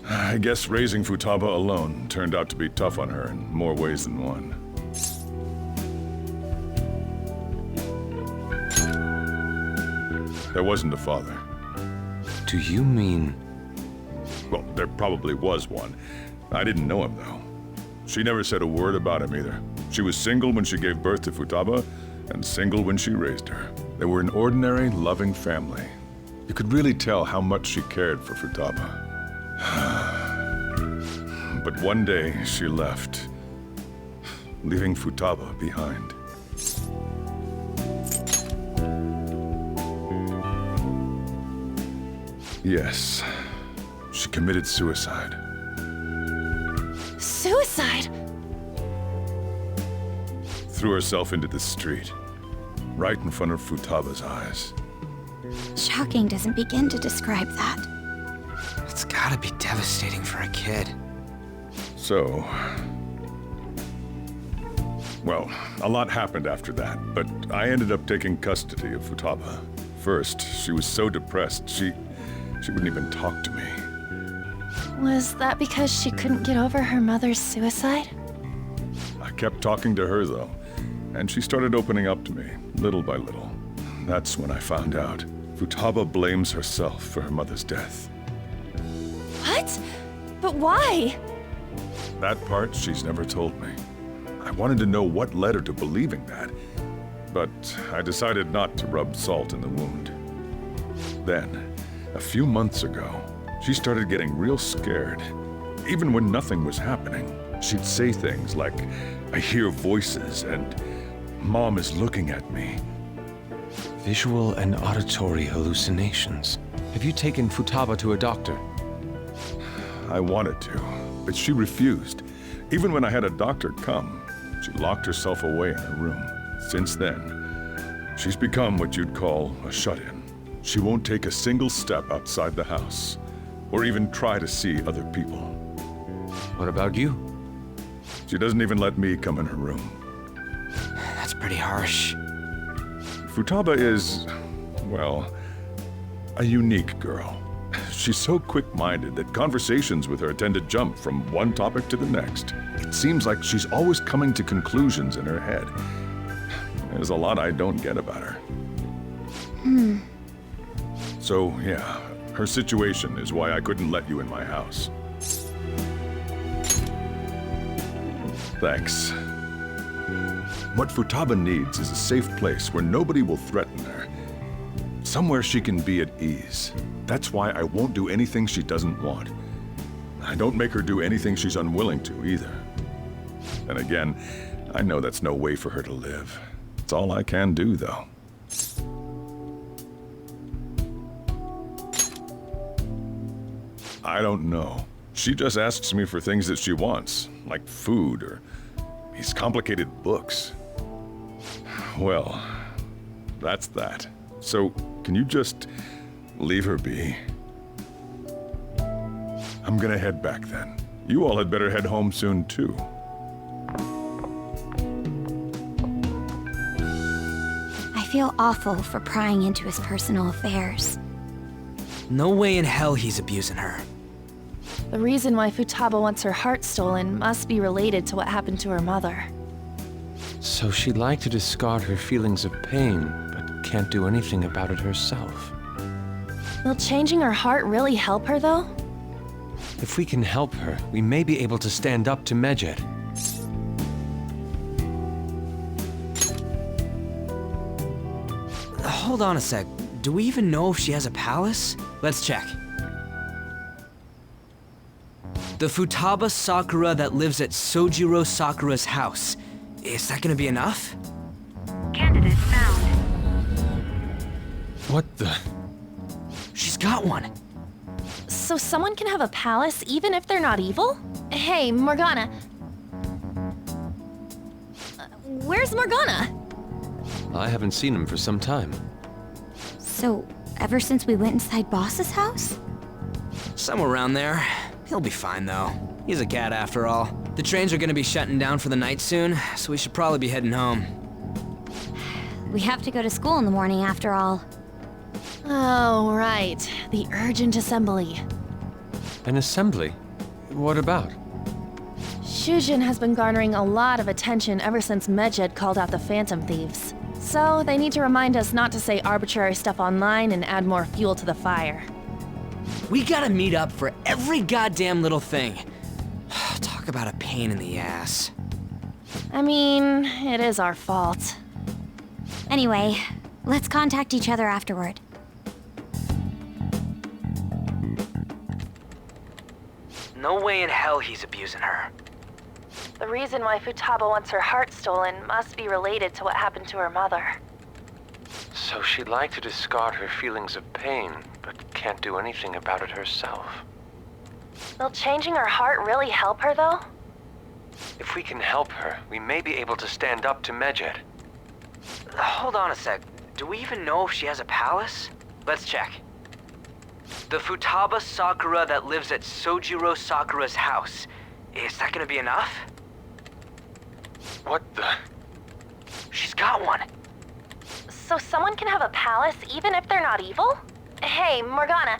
I guess raising Futaba alone turned out to be tough on her in more ways than one. There wasn't a father. Do you mean... Well, there probably was one. I didn't know him, though. She never said a word about him, either. She was single when she gave birth to Futaba, and single when she raised her. They were an ordinary, loving family. You could really tell how much she cared for Futaba. But one day, she left, leaving Futaba behind. Yes, she committed suicide. Suicide? Threw herself into the street, right in front of Futaba's eyes. Shocking doesn't begin to describe that. It's gotta be devastating for a kid. So... Well, a lot happened after that, but I ended up taking custody of Futaba. First, she was so depressed, she wouldn't even talk to me. Was that because she couldn't get over her mother's suicide? I kept talking to her, though, and she started opening up to me, little by little. That's when I found out. Futaba blames herself for her mother's death. What? But why? That part she's never told me. I wanted to know what led her to believing that, but I decided not to rub salt in the wound. Then, a few months ago, she started getting real scared. Even when nothing was happening, she'd say things like, "I hear voices," and "Mom is looking at me." Visual and auditory hallucinations. Have you taken Futaba to a doctor? I wanted to, but she refused. Even when I had a doctor come, she locked herself away in her room. Since then, she's become what you'd call a shut-in. She won't take a single step outside the house, or even try to see other people. What about you? She doesn't even let me come in her room. That's pretty harsh. Futaba is, well, a unique girl. She's so quick-minded that conversations with her tend to jump from one topic to the next. It seems like she's always coming to conclusions in her head. There's a lot I don't get about her. So, yeah, her situation is why I couldn't let you in my house. Thanks. What Futaba needs is a safe place where nobody will threaten her. Somewhere she can be at ease. That's why I won't do anything she doesn't want. I don't make her do anything she's unwilling to, either. And again, I know that's no way for her to live. It's all I can do, though. I don't know. She just asks me for things that she wants, like food or these complicated books. Well, that's that. So, can you just leave her be? I'm gonna head back then. You all had better head home soon, too. I feel awful for prying into his personal affairs. No way in hell he's abusing her. The reason why Futaba wants her heart stolen must be related to what happened to her mother. So she'd like to discard her feelings of pain, but can't do anything about it herself. Will changing her heart really help her, though? If we can help her, we may be able to stand up to Medjed. Hold on a sec. Do we even know if she has a palace? Let's check. The Futaba Sakura that lives at Sojiro Sakura's house. Is that gonna be enough? Candidate found. What the? She's got one. So someone can have a palace even if they're not evil? Hey, Morgana. Where's Morgana? I haven't seen him for some time. So, ever since we went inside Boss's house? Somewhere around there. He'll be fine, though. He's a cat after all. The trains are gonna be shutting down for the night soon, so we should probably be heading home. We have to go to school in the morning after all. Oh, right. The urgent assembly. An assembly? What about? Shujin has been garnering a lot of attention ever since Medjed called out the Phantom Thieves. So, they need to remind us not to say arbitrary stuff online and add more fuel to the fire. We gotta meet up for every goddamn little thing. Talk about a pain in the ass. I mean, it is our fault. Anyway, let's contact each other afterward. No way in hell he's abusing her. The reason why Futaba wants her heart stolen must be related to what happened to her mother. So she'd like to discard her feelings of pain, but can't do anything about it herself. Will changing her heart really help her, though? If we can help her, we may be able to stand up to Medjed. Hold on a sec. Do we even know if she has a palace? Let's check. The Futaba Sakura that lives at Sojiro Sakura's house. Is that gonna be enough? What the? She's got one. So someone can have a palace even if they're not evil? Hey, Morgana.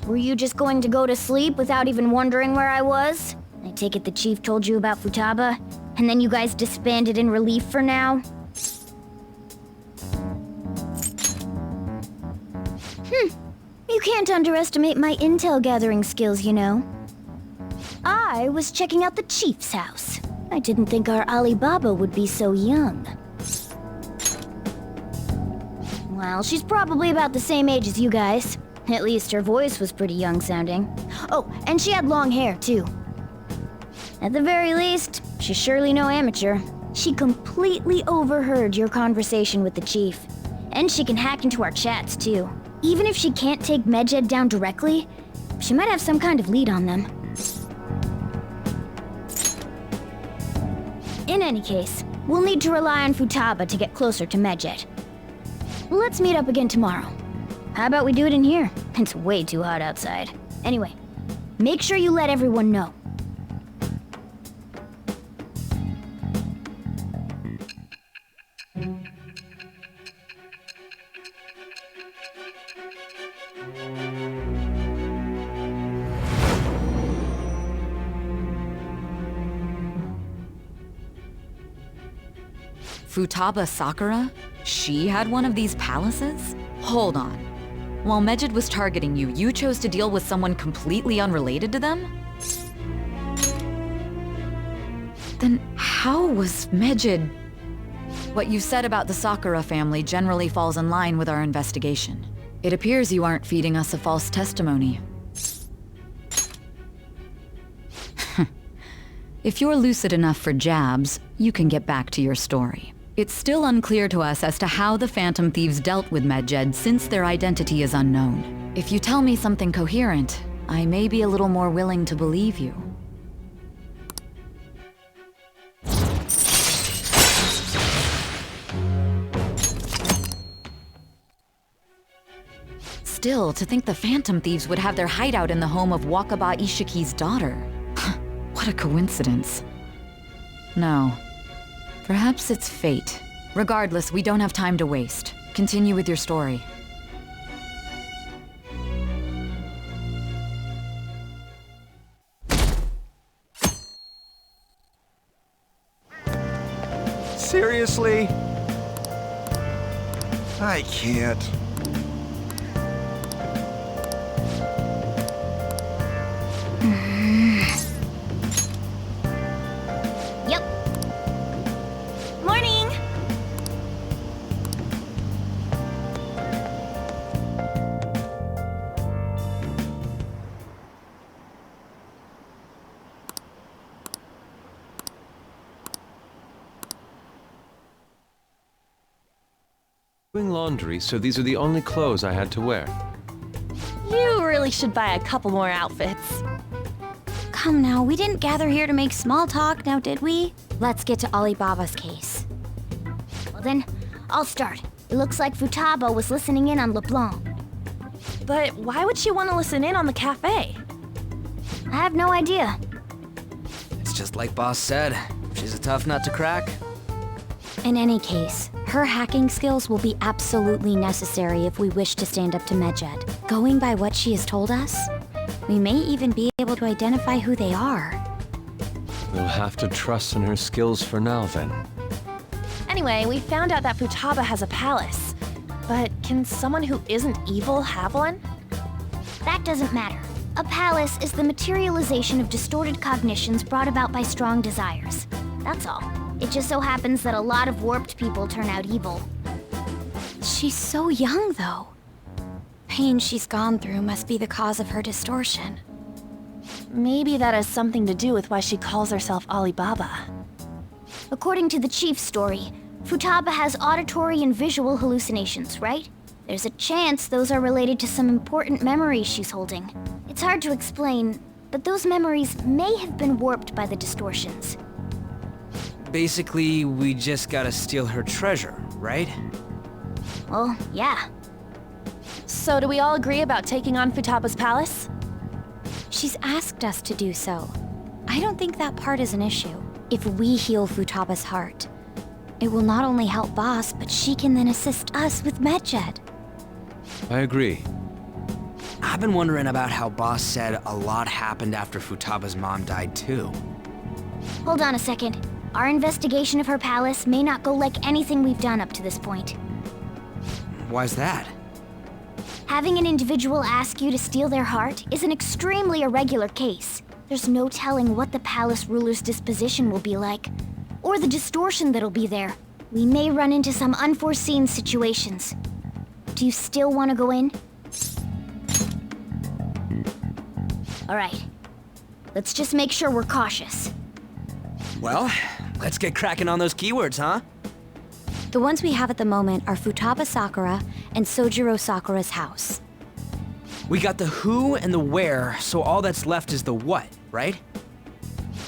Were you just going to go to sleep without even wondering where I was? I take it the chief told you about Futaba, and then you guys disbanded in relief for now? You can't underestimate my intel gathering skills, you know. I was checking out the chief's house. I didn't think our Alibaba would be so young. Well, she's probably about the same age as you guys. At least her voice was pretty young sounding. Oh, and she had long hair, too. At the very least, she's surely no amateur. She completely overheard your conversation with the chief. And she can hack into our chats, too. Even if she can't take Medjed down directly, she might have some kind of lead on them. In any case, we'll need to rely on Futaba to get closer to Medjed. Let's meet up again tomorrow. How about we do it in here? It's way too hot outside. Anyway, make sure you let everyone know. Futaba Sakura? She had one of these palaces? Hold on. While Medjed was targeting you, you chose to deal with someone completely unrelated to them? Then how was Medjed... What you said about the Sakura family generally falls in line with our investigation. It appears you aren't feeding us a false testimony. If you're lucid enough for jabs, you can get back to your story. It's still unclear to us as to how the Phantom Thieves dealt with Medjed since their identity is unknown. If you tell me something coherent, I may be a little more willing to believe you. Still, to think the Phantom Thieves would have their hideout in the home of Wakaba Ishiki's daughter. What a coincidence. No. Perhaps it's fate. Regardless, we don't have time to waste. Continue with your story. Seriously? I can't. Yep. Morning! Doing laundry, so these are the only clothes I had to wear. You really should buy a couple more outfits. Come now, we didn't gather here to make small talk, now did we? Let's get to Alibaba's case. Well then, I'll start. It looks like Futaba was listening in on LeBlanc. But why would she want to listen in on the cafe? I have no idea. It's just like Boss said. She's a tough nut to crack. In any case, her hacking skills will be absolutely necessary if we wish to stand up to Medjed. Going by what she has told us, we may even be able to identify who they are. We'll have to trust in her skills for now, then. Anyway, we found out that Futaba has a palace. But can someone who isn't evil have one? That doesn't matter. A palace is the materialization of distorted cognitions brought about by strong desires. That's all. It just so happens that a lot of warped people turn out evil. She's so young, though. Pain she's gone through must be the cause of her distortion. Maybe that has something to do with why she calls herself Alibaba. According to the chief's story, Futaba has auditory and visual hallucinations, right? There's a chance those are related to some important memories she's holding. It's hard to explain, but those memories may have been warped by the distortions. Basically, we just gotta steal her treasure, right? Well, yeah. So do we all agree about taking on Futaba's palace? She's asked us to do so. I don't think that part is an issue. If we heal Futaba's heart, it will not only help Boss, but she can then assist us with Medjed. I agree. I've been wondering about how Boss said a lot happened after Futaba's mom died, too. Hold on a second. Our investigation of her palace may not go like anything we've done up to this point. Why's that? Having an individual ask you to steal their heart is an extremely irregular case. There's no telling what the palace ruler's disposition will be like, or the distortion that'll be there. We may run into some unforeseen situations. Do you still want to go in? All right. Let's just make sure we're cautious. Well, let's get cracking on those keywords, huh? The ones we have at the moment are Futaba Sakura and Sojiro Sakura's house. We got the who and the where, so all that's left is the what, right?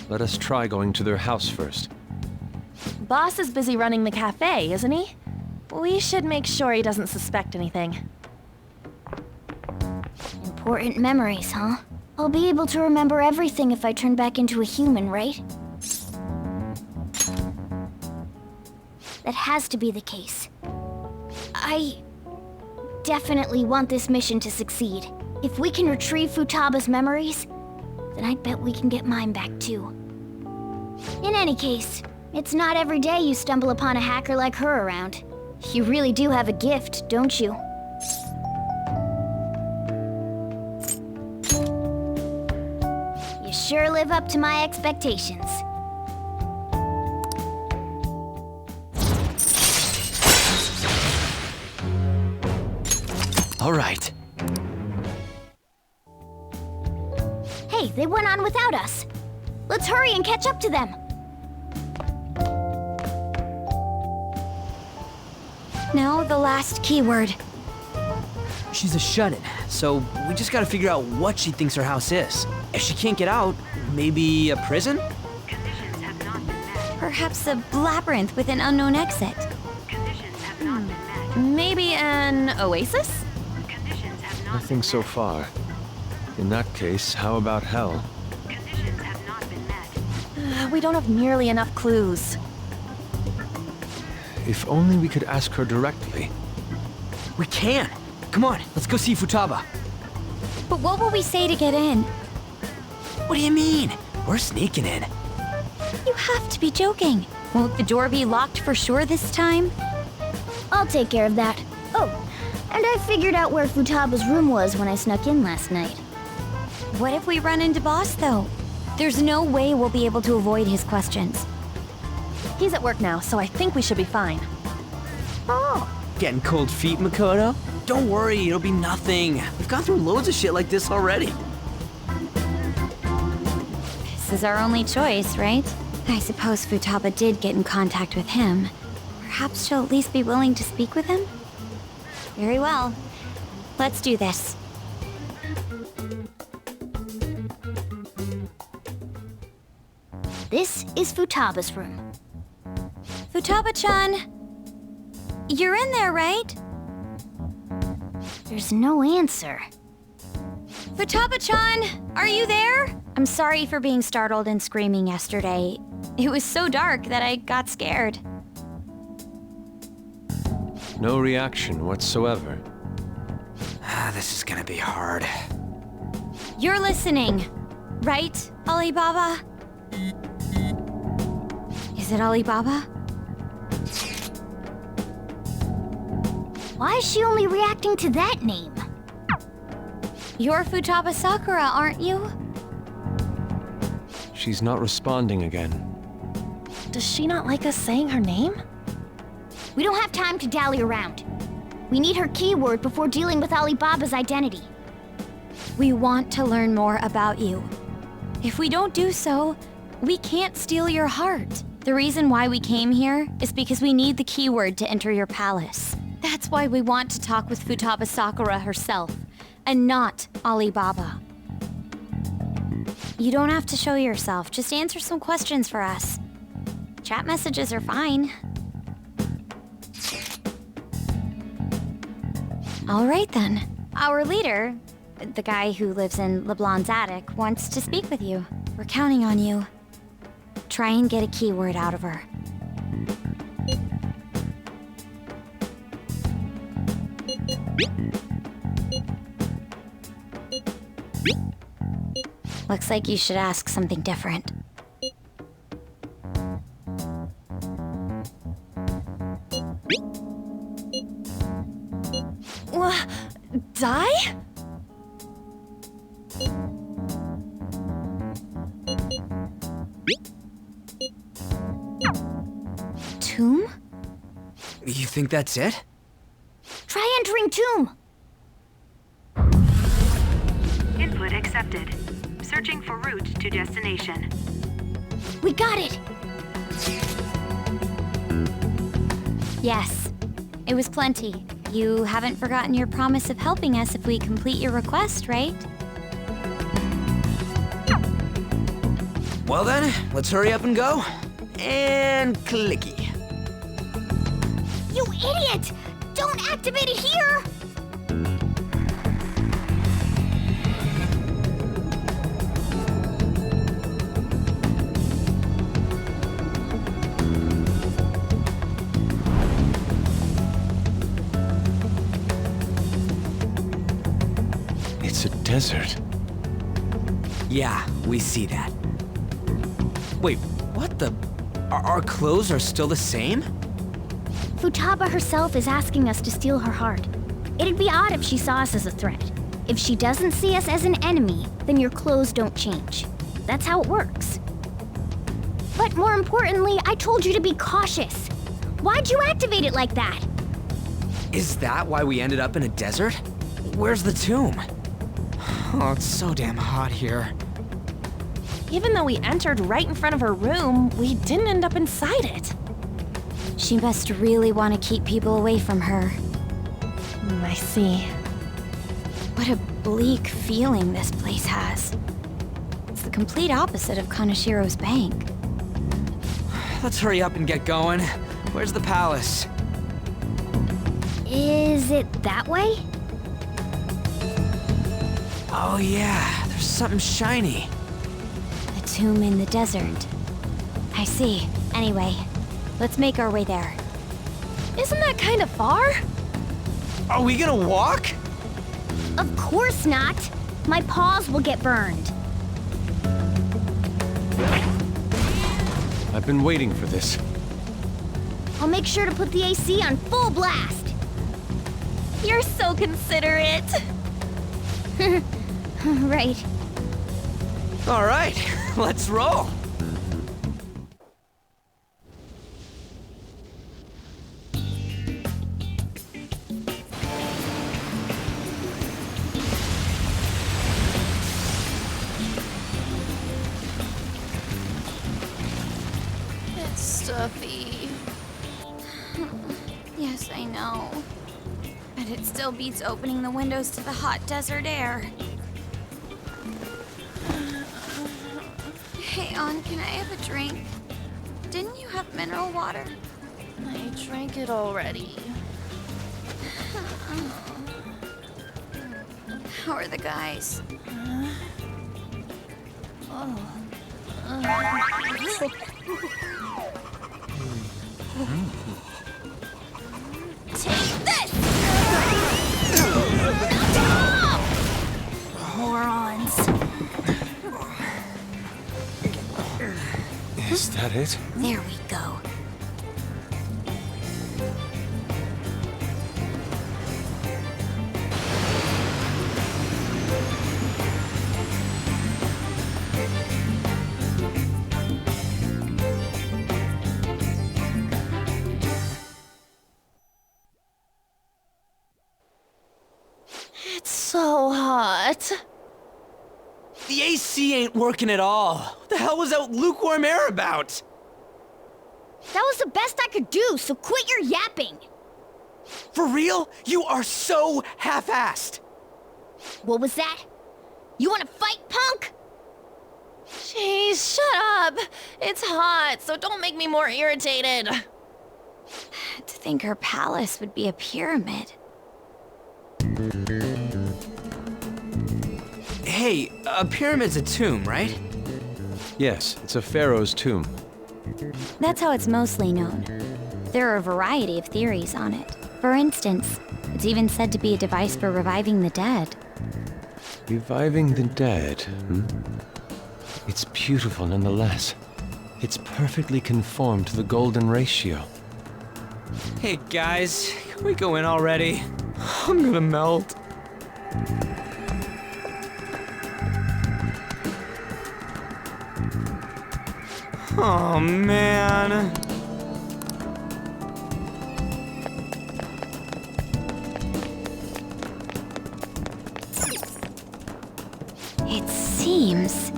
Let us try going to their house first. Boss is busy running the cafe, isn't he? We should make sure he doesn't suspect anything. Important memories, huh? I'll be able to remember everything if I turn back into a human, right? That has to be the case. I definitely want this mission to succeed. If we can retrieve Futaba's memories, then I bet we can get mine back too. In any case, it's not every day you stumble upon a hacker like her around. You really do have a gift, don't you? You sure live up to my expectations. All right. Hey, they went on without us. Let's hurry and catch up to them. Now, the last keyword. She's a shut-in, so we just gotta figure out what she thinks her house is. If she can't get out, maybe a prison? Perhaps a labyrinth with an unknown exit. Maybe an oasis? Nothing so far. In that case, how about hell? We don't have nearly enough clues. If only we could ask her directly. We can! Come on, let's go see Futaba. But what will we say to get in? What do you mean? We're sneaking in. You have to be joking. Won't the door be locked for sure this time? I'll take care of that. Oh, and I figured out where Futaba's room was when I snuck in last night. What if we run into Boss, though? There's no way we'll be able to avoid his questions. He's at work now, so I think we should be fine. Oh. Getting cold feet, Makoto? Don't worry, it'll be nothing. We've gone through loads of shit like this already. This is our only choice, right? I suppose Futaba did get in contact with him. Perhaps she'll at least be willing to speak with him? Very well. Let's do this. This is Futaba's room. Futaba-chan! You're in there, right? There's no answer. Futaba-chan! Are you there? I'm sorry for being startled and screaming yesterday. It was so dark that I got scared. No reaction whatsoever. This is gonna be hard. You're listening, right, Alibaba? Is it Alibaba? Why is she only reacting to that name? You're Futaba Sakura, aren't you? She's not responding again. Does she not like us saying her name? We don't have time to dally around. We need her keyword before dealing with Alibaba's identity. We want to learn more about you. If we don't do so, we can't steal your heart. The reason why we came here is because we need the keyword to enter your palace. That's why we want to talk with Futaba Sakura herself, and not Alibaba. You don't have to show yourself, just answer some questions for us. Chat messages are fine. All right then. Our leader, the guy who lives in LeBlanc's attic, wants to speak with you. We're counting on you. Try and get a keyword out of her. Looks like you should ask something different. Die? Tomb? You think that's it? Try entering tomb. Input accepted. Searching for route to destination. We got it! Yes, it was plenty. You haven't forgotten your promise of helping us if we complete your request, right? Well then, let's hurry up and go. And clicky. You idiot! Don't activate it here! It's a desert. Yeah, we see that. Wait, what the? Our clothes are still the same? Futaba herself is asking us to steal her heart. It'd be odd if she saw us as a threat. If she doesn't see us as an enemy, then your clothes don't change. That's how it works. But more importantly, I told you to be cautious. Why'd you activate it like that? Is that why we ended up in a desert? Where's the tomb? Oh, it's so damn hot here. Even though we entered right in front of her room, we didn't end up inside it. She must really want to keep people away from her. I see. What a bleak feeling this place has. It's the complete opposite of Kanashiro's bank. Let's hurry up and get going. Where's the palace? Is it that way? Oh yeah, there's something shiny. A tomb in the desert. I see. Anyway, let's make our way there. Isn't that kind of far? Are we gonna walk? Of course not. My paws will get burned. I've been waiting for this. I'll make sure to put the AC on full blast. You're so considerate. Right. All right, let's roll. It's stuffy. Yes, I know. But it still beats opening the windows to the hot desert air. Hey, Ann, can I have a drink? Didn't you have mineral water? I drank it already. How are the guys? Take this! Morons. Is that it? There we go. It's so hot. The AC ain't working at all. What the hell was that lukewarm air about? That was the best I could do, so quit your yapping. For real? You are so half-assed. What was that? You want to fight, punk? Jeez, shut up. It's hot, so don't make me more irritated. To think her palace would be a pyramid. Hey, a pyramid's a tomb, right? Yes, it's a pharaoh's tomb. That's how it's mostly known. There are a variety of theories on it. For instance, it's even said to be a device for reviving the dead. Reviving the dead, It's beautiful nonetheless. It's perfectly conformed to the golden ratio. Hey guys, can we go in already? I'm gonna melt. Oh man. It seems...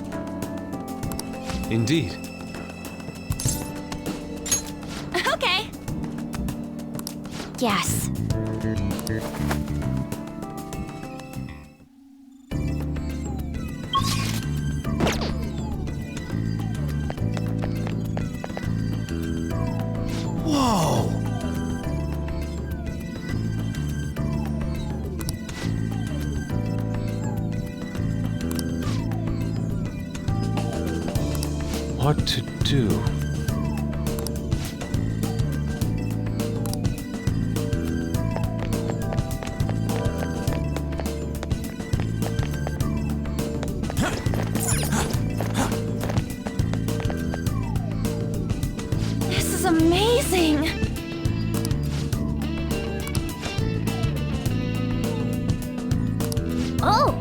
Indeed. Okay. Yes. Whoa! What to do? This is amazing. Oh!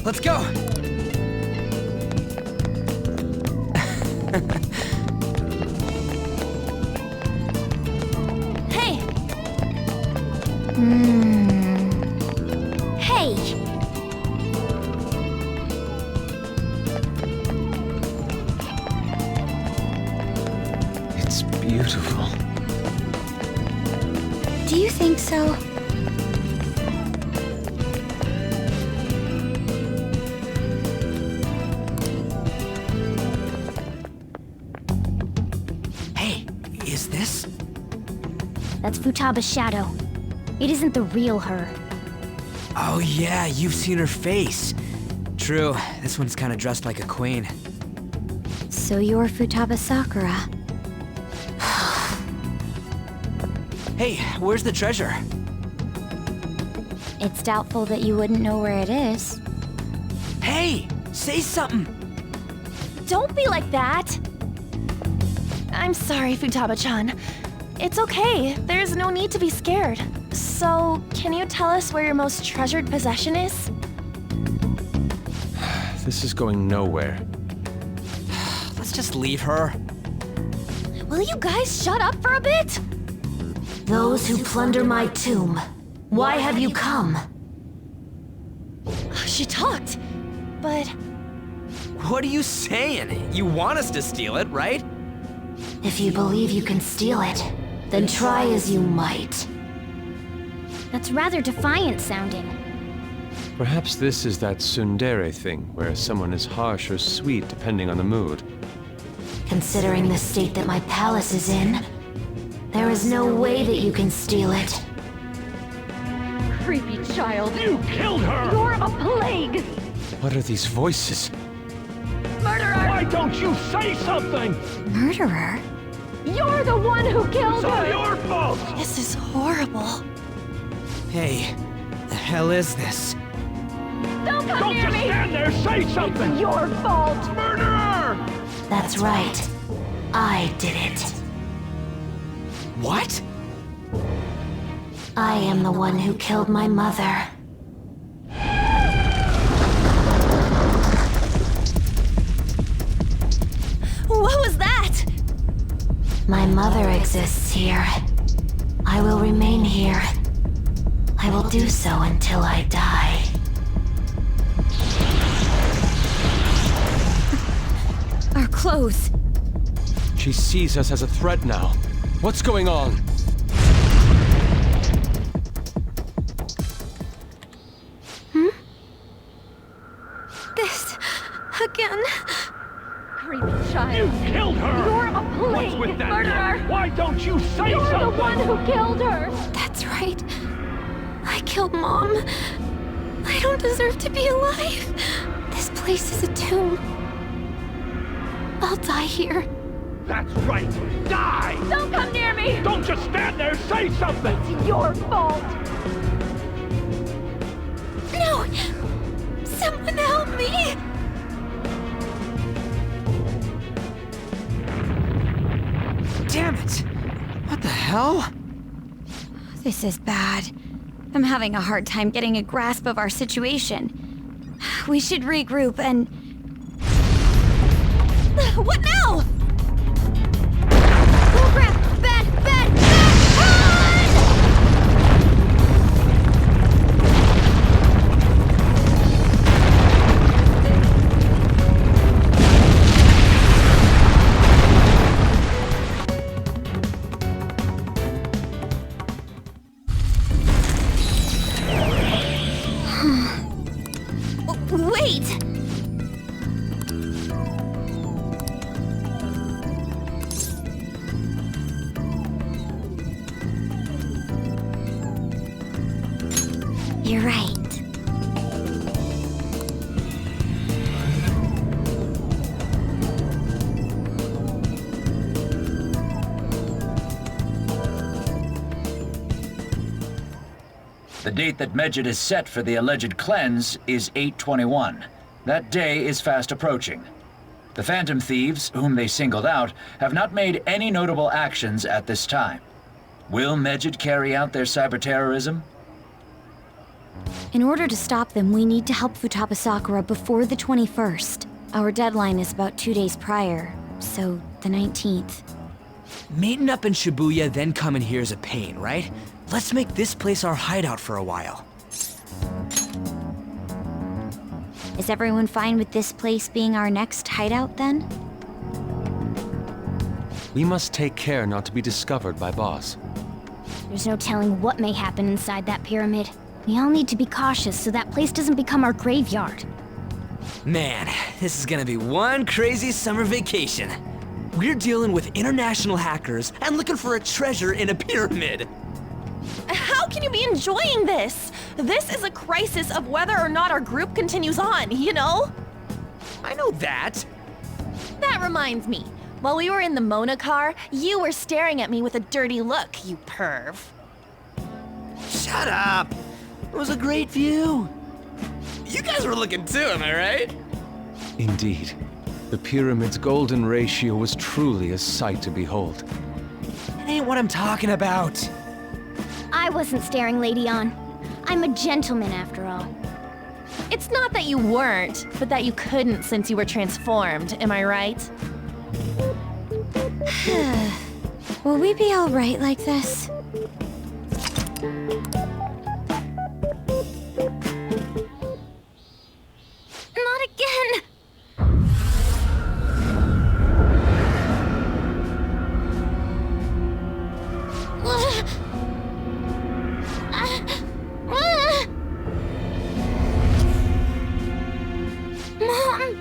Let's go! Hey! Hey! It's beautiful. Do you think so? Hey, is this? That's Futaba's shadow. It isn't the real her. Oh yeah, you've seen her face. True, this one's kinda dressed like a queen. So you're Futaba Sakura. Hey, where's the treasure? It's doubtful that you wouldn't know where it is. Hey, say something! Don't be like that! I'm sorry, Futaba-chan. It's okay, there's no need to be scared. So, can you tell us where your most treasured possession is? This is going nowhere. Let's just leave her. Will you guys shut up for a bit? Those who plunder my tomb, why have you come? She talked, but... What are you saying? You want us to steal it, right? If you believe you can steal it, then try as you might. That's rather defiant sounding. Perhaps this is that tsundere thing, where someone is harsh or sweet depending on the mood. Considering the state that my palace is in, there is no way that you can steal it. Creepy child. You killed her! You're a plague! What are these voices? Murderer! Why don't you say something? Murderer? You're the one who killed It's all her! your fault! This is horrible. Hey, the hell is this? Don't come Don't near just me! stand there, say something! It's your fault! Murderer! That's right. I did it. What? I am the one who killed my mother. What was that? My mother exists here. I will remain here. I will do so until I die. Our clothes. She sees us as a threat now. What's going on? This... again? Creepy child. You killed her! You're a plague! What's with that Murderer! look? Why don't you say You're something? the one who killed her! That's right. I killed Mom. I don't deserve to be alive. This place is a tomb. I'll die here. That's right. Die! Don't come near me! Don't just stand there, say something! It's your fault! No! Someone help me! Damn it! What the hell? This is bad. I'm having a hard time getting a grasp of our situation. We should regroup and... What now? Oh crap! Bad! Bad! Wait! You're right. The date that Medjed is set for the alleged cleanse is 8/21. That day is fast approaching. The Phantom Thieves, whom they singled out, have not made any notable actions at this time. Will Medjed carry out their cyber-terrorism? In order to stop them, we need to help Futaba Sakura before the 21st. Our deadline is about 2 days prior, so the 19th. Meeting up in Shibuya, then coming here is a pain, right? Let's make this place our hideout for a while. Is everyone fine with this place being our next hideout, then? We must take care not to be discovered by Boss. There's no telling what may happen inside that pyramid. We all need to be cautious so that place doesn't become our graveyard. Man, this is gonna be one crazy summer vacation. We're dealing with international hackers and looking for a treasure in a pyramid. How can you be enjoying this? This is a crisis of whether or not our group continues on, you know? I know that. That reminds me. While we were in the Mona car, you were staring at me with a dirty look, you perv. Shut up. It was a great view. You guys were looking too, am I right? Indeed. The pyramid's golden ratio was truly a sight to behold. That ain't what I'm talking about. I wasn't staring, Lady On. I'm a gentleman after all. It's not that you weren't, but that you couldn't since you were transformed, am I right? Will we be alright like this? Not again! Mom!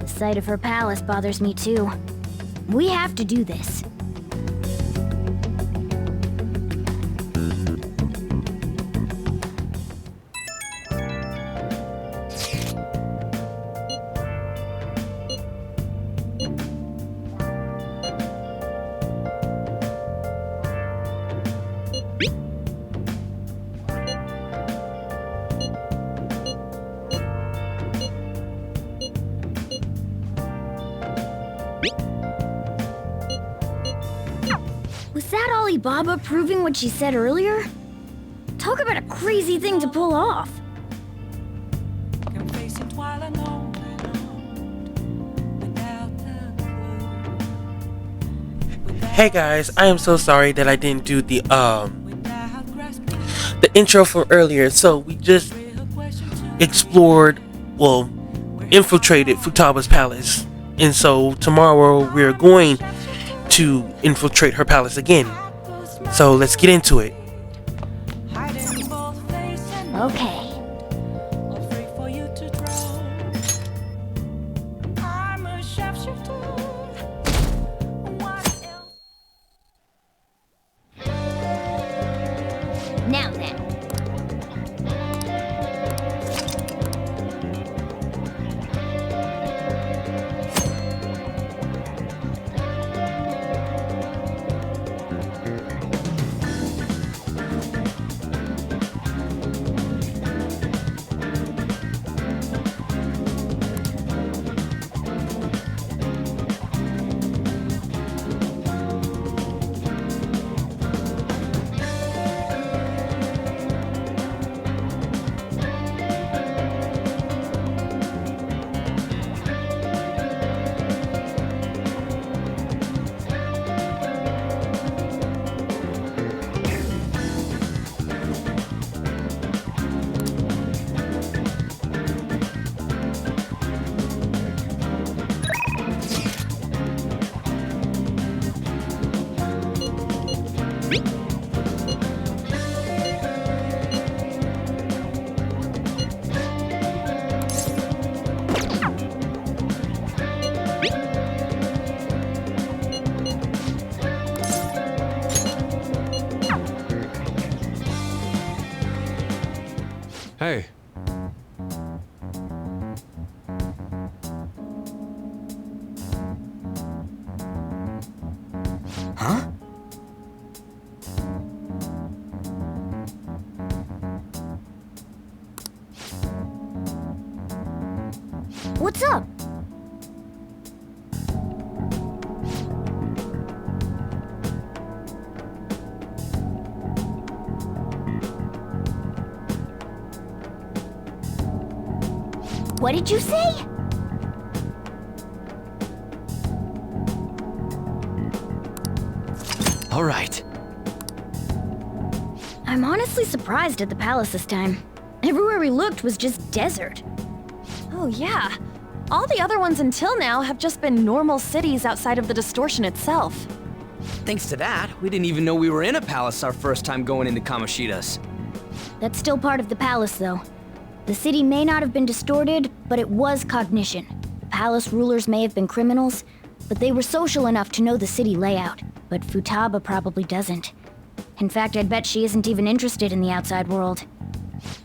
The sight of her palace bothers me too. We have to do this. Was that Alibaba proving what she said earlier? Talk about a crazy thing to pull off. Can face it while alone, without the clue. Hey guys, I am so sorry that I didn't do the intro from earlier. So we just explored, well, infiltrated Futaba's palace, and so tomorrow we're going to infiltrate her palace again. So let's get into it. Okay. Now then. What's up? What did you say? All right. I'm honestly surprised at the palace this time. Everywhere we looked was just desert. Oh, yeah. All the other ones until now have just been normal cities outside of the distortion itself. Thanks to that, we didn't even know we were in a palace our first time going into Kamoshida's. That's still part of the palace, though. The city may not have been distorted, but it was cognition. The palace rulers may have been criminals, but they were social enough to know the city layout. But Futaba probably doesn't. In fact, I'd bet she isn't even interested in the outside world.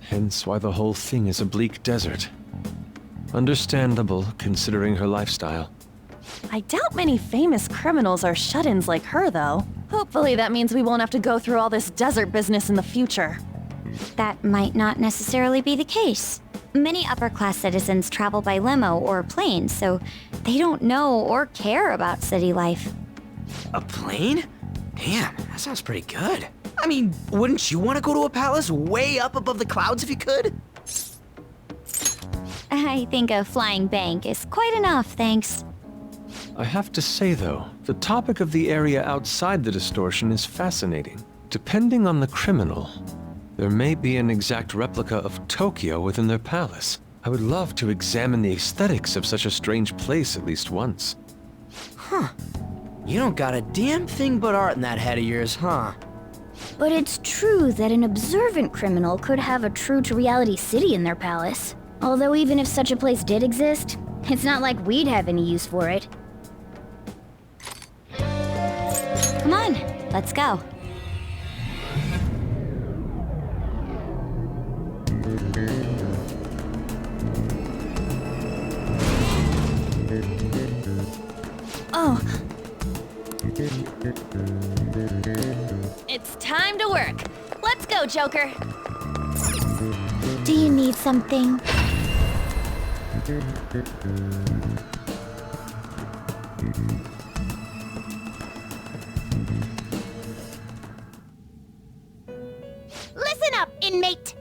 Hence why the whole thing is a bleak desert. Understandable, considering her lifestyle. I doubt many famous criminals are shut-ins like her, though. Hopefully that means we won't have to go through all this desert business in the future. That might not necessarily be the case. Many upper-class citizens travel by limo or plane, so they don't know or care about city life. A plane? Damn, that sounds pretty good. I mean, wouldn't you want to go to a palace way up above the clouds if you could? I think a flying bank is quite enough, thanks. I have to say, though, the topic of the area outside the distortion is fascinating. Depending on the criminal, there may be an exact replica of Tokyo within their palace. I would love to examine the aesthetics of such a strange place at least once. Huh. You don't got a damn thing but art in that head of yours, huh? But it's true that an observant criminal could have a true-to-reality city in their palace. Although even if such a place did exist, it's not like we'd have any use for it. Come on, let's go. Oh. It's time to work. Let's go, Joker. Do you need something? Listen up, inmate!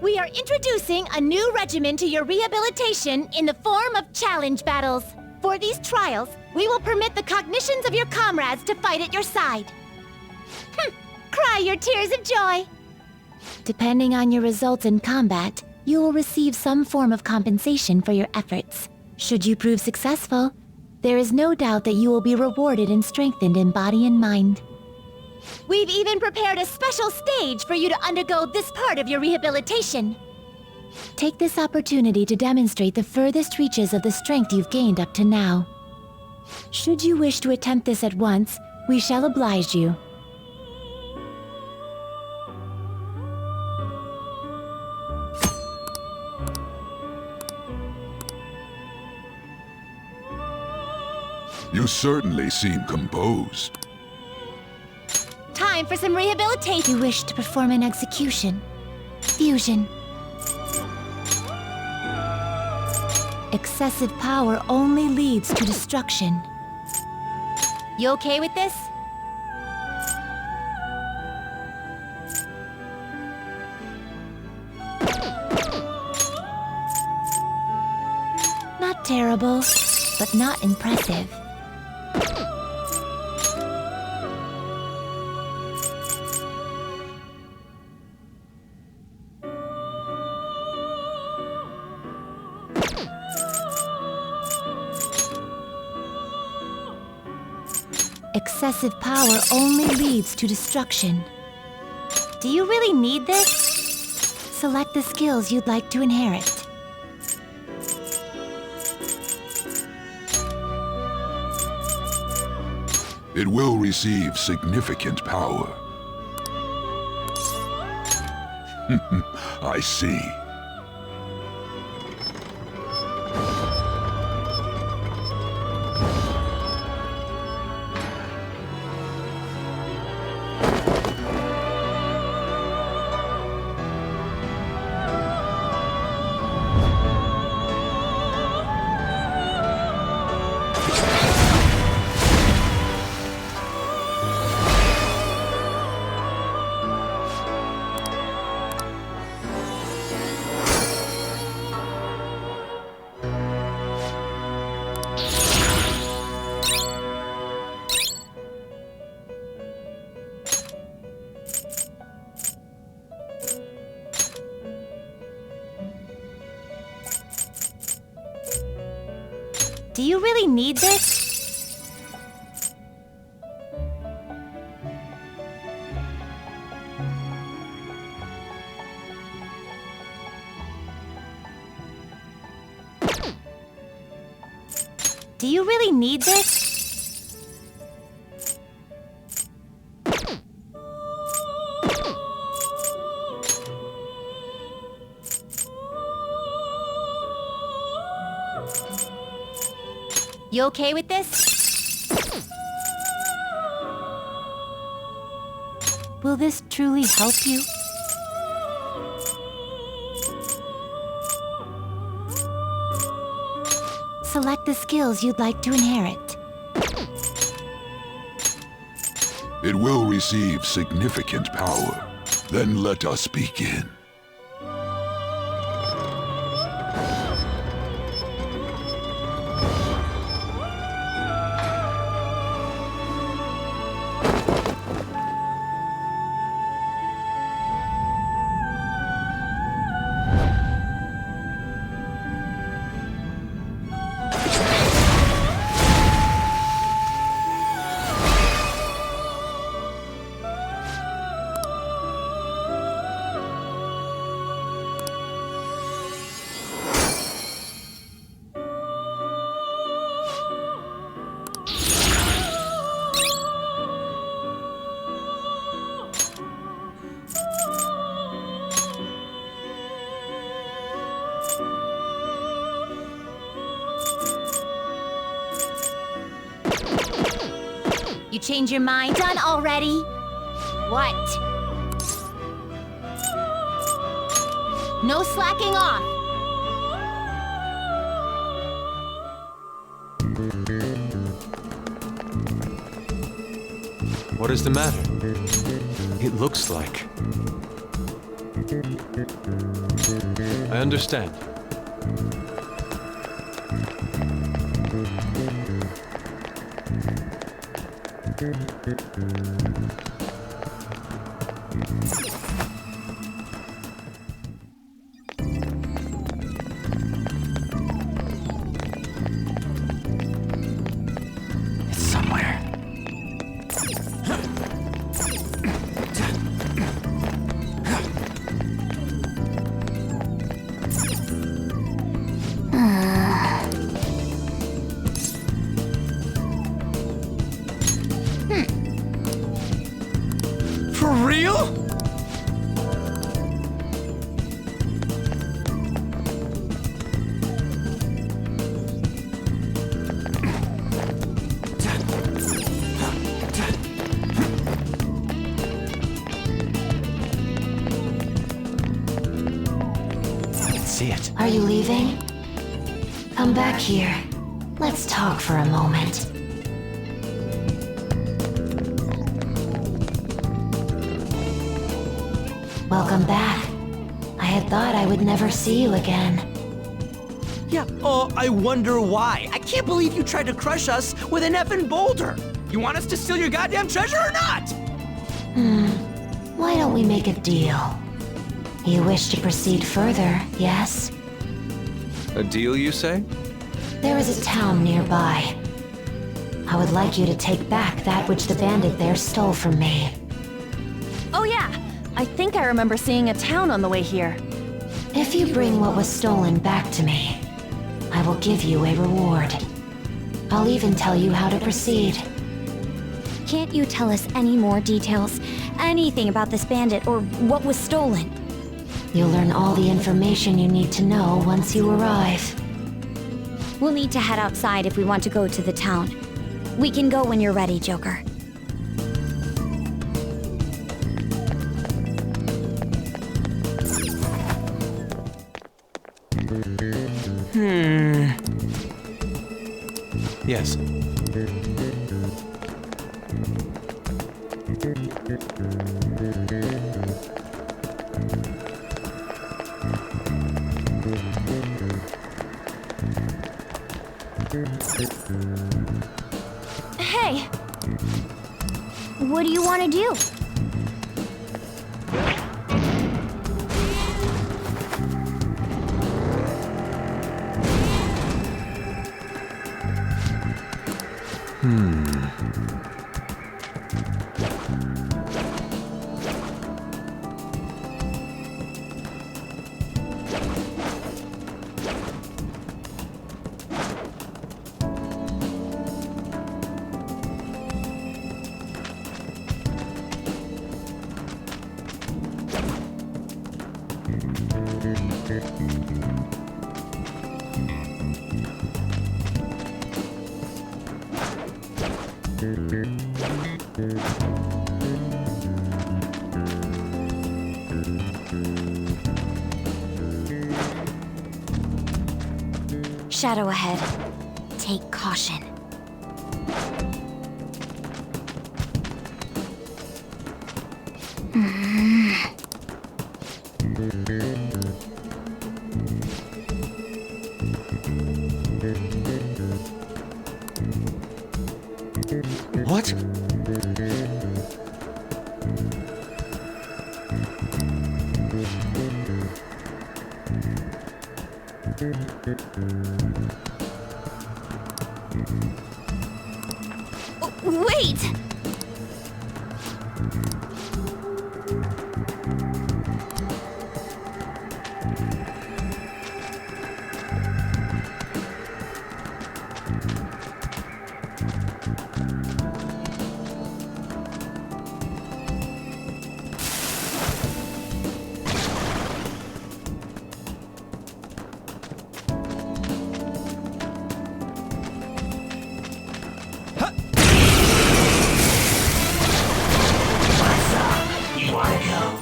We are introducing a new regimen to your rehabilitation in the form of challenge battles. For these trials, we will permit the cognitions of your comrades to fight at your side. Cry your tears of joy! Depending on your results in combat, you will receive some form of compensation for your efforts. Should you prove successful, there is no doubt that you will be rewarded and strengthened in body and mind. We've even prepared a special stage for you to undergo this part of your rehabilitation. Take this opportunity to demonstrate the furthest reaches of the strength you've gained up to now. Should you wish to attempt this at once, we shall oblige you. You certainly seem composed. Time for some rehabilitation. You wish to perform an execution. Fusion. Excessive power only leads to destruction. You okay with this? Not terrible, but not impressive. Excessive power only leads to destruction. Do you really need this? Select the skills you'd like to inherit. It will receive significant power. I see. Do you really need this? Do you really need this? You okay with this? Will this truly help you? Select the skills you'd like to inherit. It will receive significant power. Then let us begin. You change your mind? Done already? What? No slacking off! What is the matter? It looks like... I understand. It's somewhere. For real? See it. Are you leaving? Come back here. Let's talk for a moment. Welcome back. I had thought I would never see you again. Yeah, oh, I wonder why. I can't believe you tried to crush us with an effing boulder. You want us to steal your goddamn treasure or not? Why don't we make a deal? You wish to proceed further, yes? A deal, you say? There is a town nearby. I would like you to take back that which the bandit there stole from me. Oh yeah, I think I remember seeing a town on the way here. If you bring what was stolen back to me, I will give you a reward. I'll even tell you how to proceed. Can't you tell us any more details? Anything about this bandit or what was stolen? You'll learn all the information you need to know once you arrive. We'll need to head outside if we want to go to the town. We can go when you're ready, Joker. Yes. Hey! What do you want to do? Shadow ahead. Take caution. What? Wait!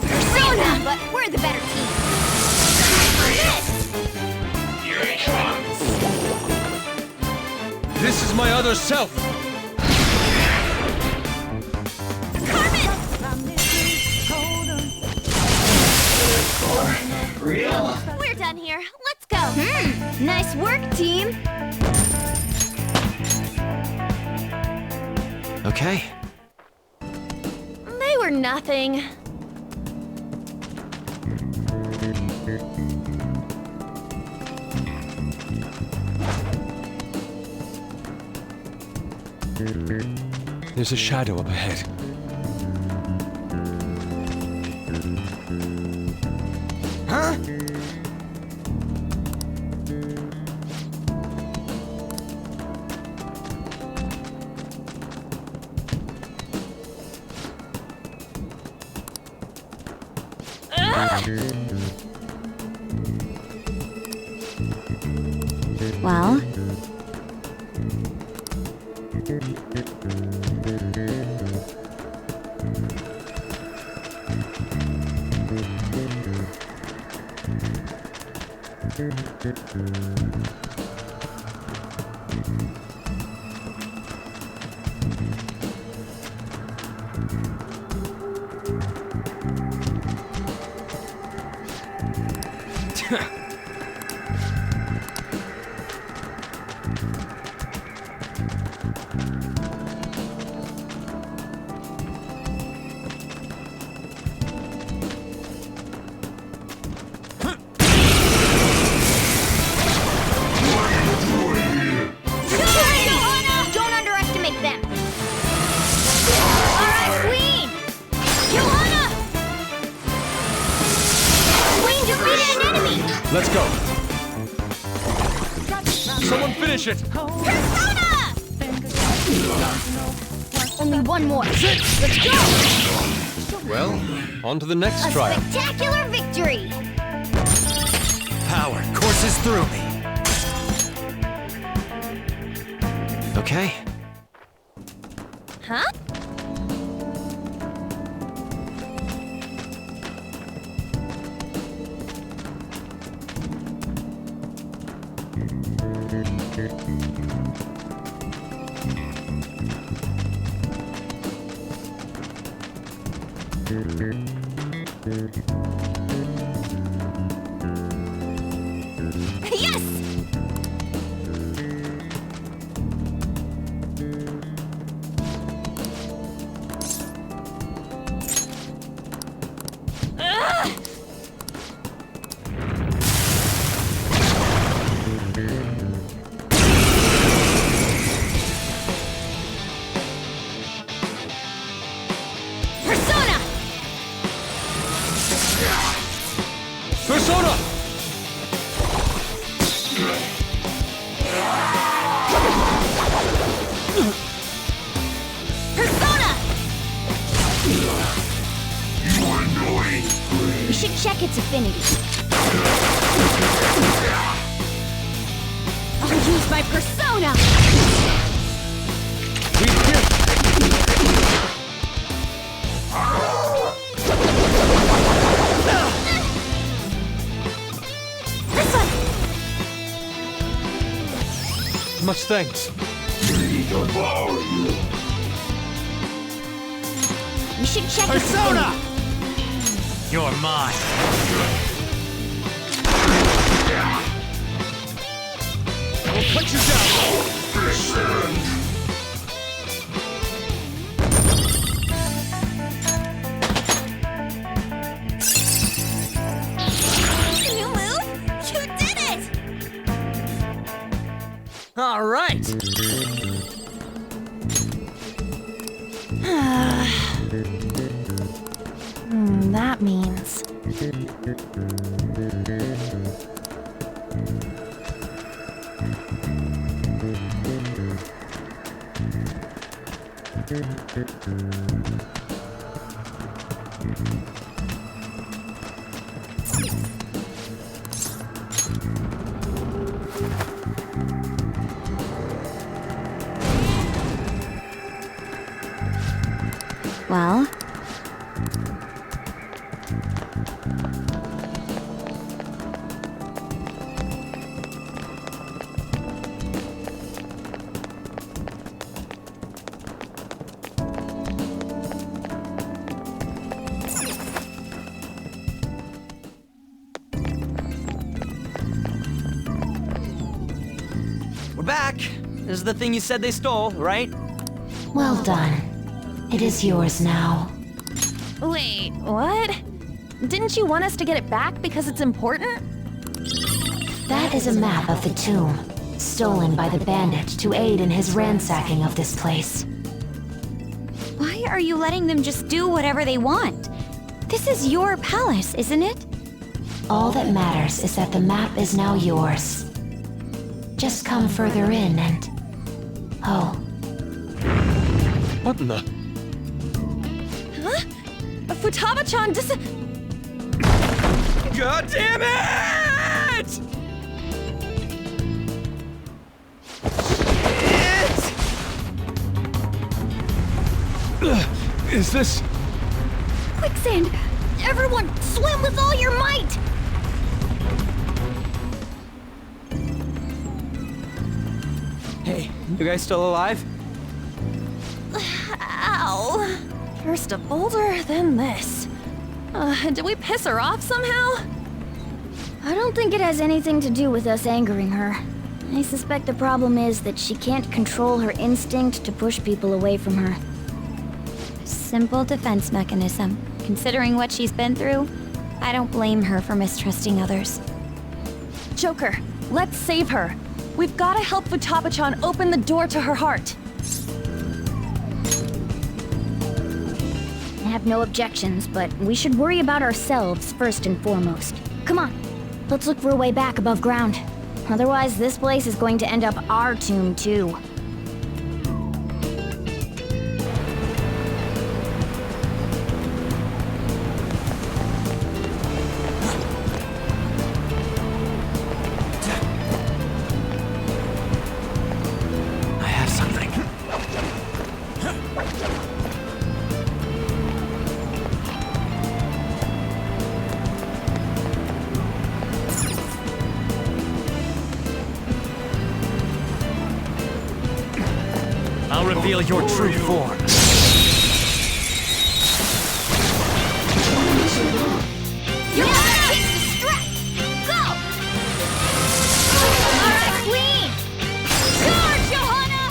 Persona, but we're the better team. Here it comes. This is my other self. Real? We're done here. Let's go. Nice work, team. Okay. They were nothing. There's a shadow up ahead. Huh? Well, Don't underestimate them. All right, Queen. Joanna. Queen defeated an enemy. Let's go. Someone finish it. Persona. Only one more. Let's go. Well, on to the next A trial. spectacular victory. Power courses through me. Okay. Huh? Yes! Persona! You annoying We should check its affinity. I'll use my persona! This one! Much thanks. We should check its Persona! affinity. You're mine. I'll put you down. New move? You did it! All right. That means... Well, we're back. This is the thing you said they stole, right? Well done. It is yours now. Wait, what? Didn't you want us to get it back because it's important? That is a map of the tomb, stolen by the bandit to aid in his ransacking of this place. why are you letting them just do whatever they want? This is your palace, isn't it? All that matters is that the map is now yours. Just come further in and... Oh, What in the? Huh? Futaba-chan God damn it! Is this? Quicksand! Everyone, swim with all your might! Hey, you guys still alive? Ow. First a boulder, then this. Did we piss her off somehow? I don't think it has anything to do with us angering her. I suspect the problem is that she can't control her instinct to push people away from her. Simple defense mechanism. Considering what she's been through, I don't blame her for mistrusting others. Joker, let's save her. We've got to help Futaba-chan open the door to her heart. I have no objections, but we should worry about ourselves first and foremost. Come on, let's look for a way back above ground. Otherwise, this place is going to end up our tomb, too. I have something. I'll reveal your true form. Johanna! Distract! Go! Alright, Queen! Charge, Johanna!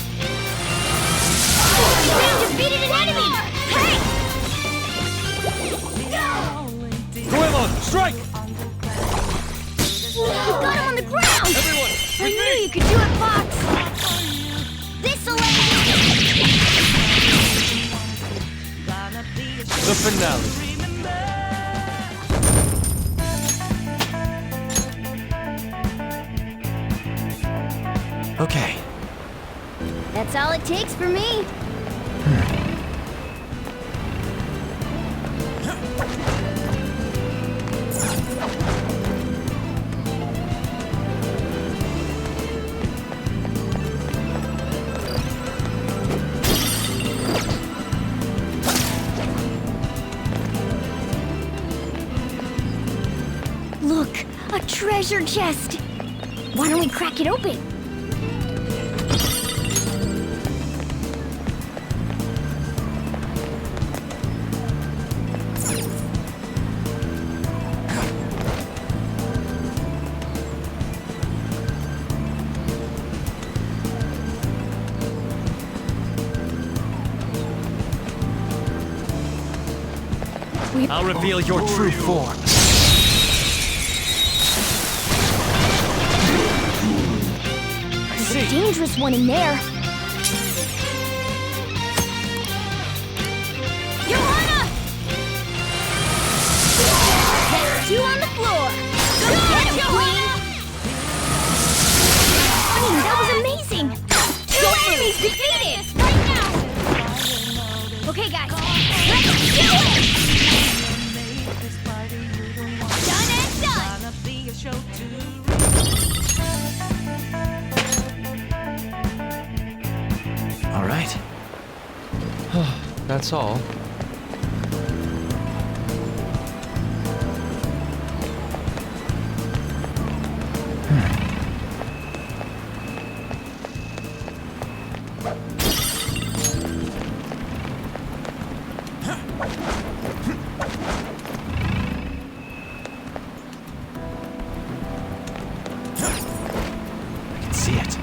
You defeated an enemy! Hey! Goemon, strike! We got him on the ground! Everyone, I knew you could do it, Fox! This'll end The finale. Okay. That's all it takes for me. Look, a treasure chest. Why don't we crack it open? I'll reveal your true form. There's a dangerous one in there. Johanna! That's two on the floor. Go get him, Queen! Queen, that was amazing! Two enemies defeated! Right now! Okay, guys, let's do it! Done and done! All right. That's all. I can see it.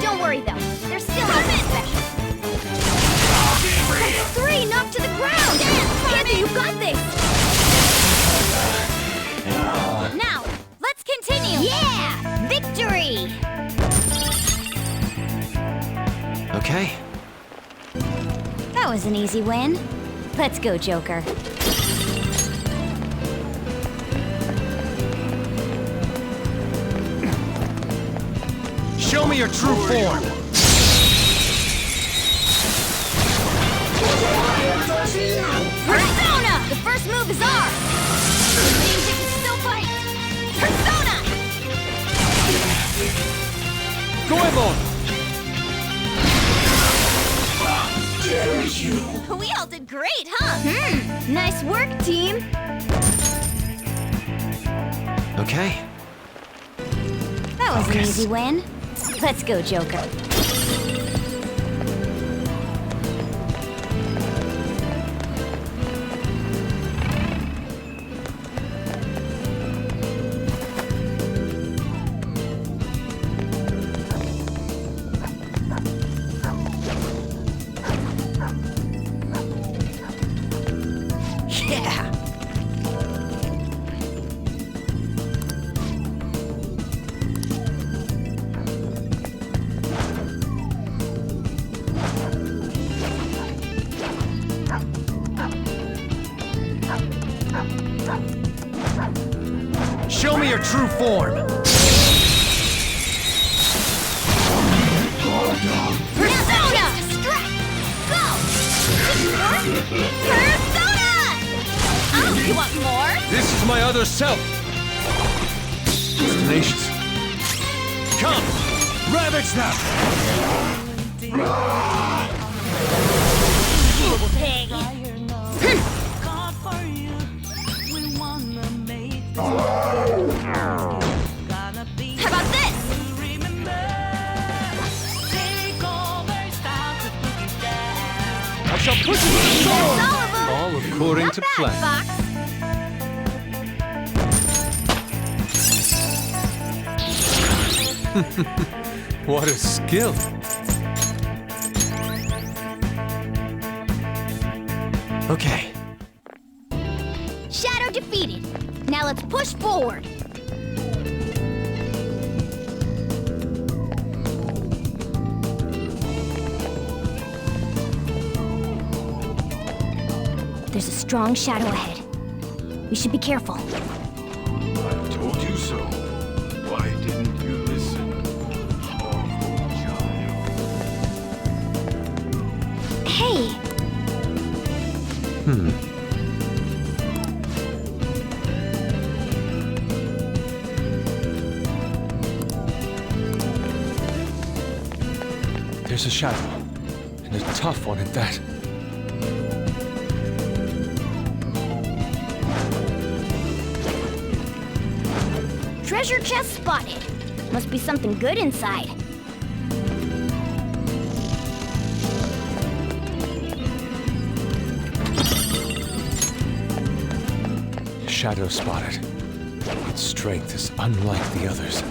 Don't worry though, there's still nothing special. Three knocked to the ground! Candy, you got this! Now, let's continue! Yeah! Victory! Okay. That was an easy win. Let's go, Joker. Show me your true form. Persona! The first move is ours! The music is still fight! Persona! Goemon! We all did great, huh? Nice work, team! Okay. That was an easy win. Let's go, Joker. Yeah! Show me your true form. Persona! Distract! Go! Persona! Oh, you want more? This is my other self. Tenacious. Come, ravage them. Evil pig! How about this? I shall put you to the sword. That's all of them! All according Not to bad, plan. Fox. What a skill. Okay. Shadow defeated. Now let's push forward. There's a strong shadow ahead. We should be careful. I told you so. Why didn't you listen? Awful child. Hey! There's a shadow, and a tough one at that. Treasure chest spotted. Must be something good inside. Shadow spotted. Its strength is unlike the others.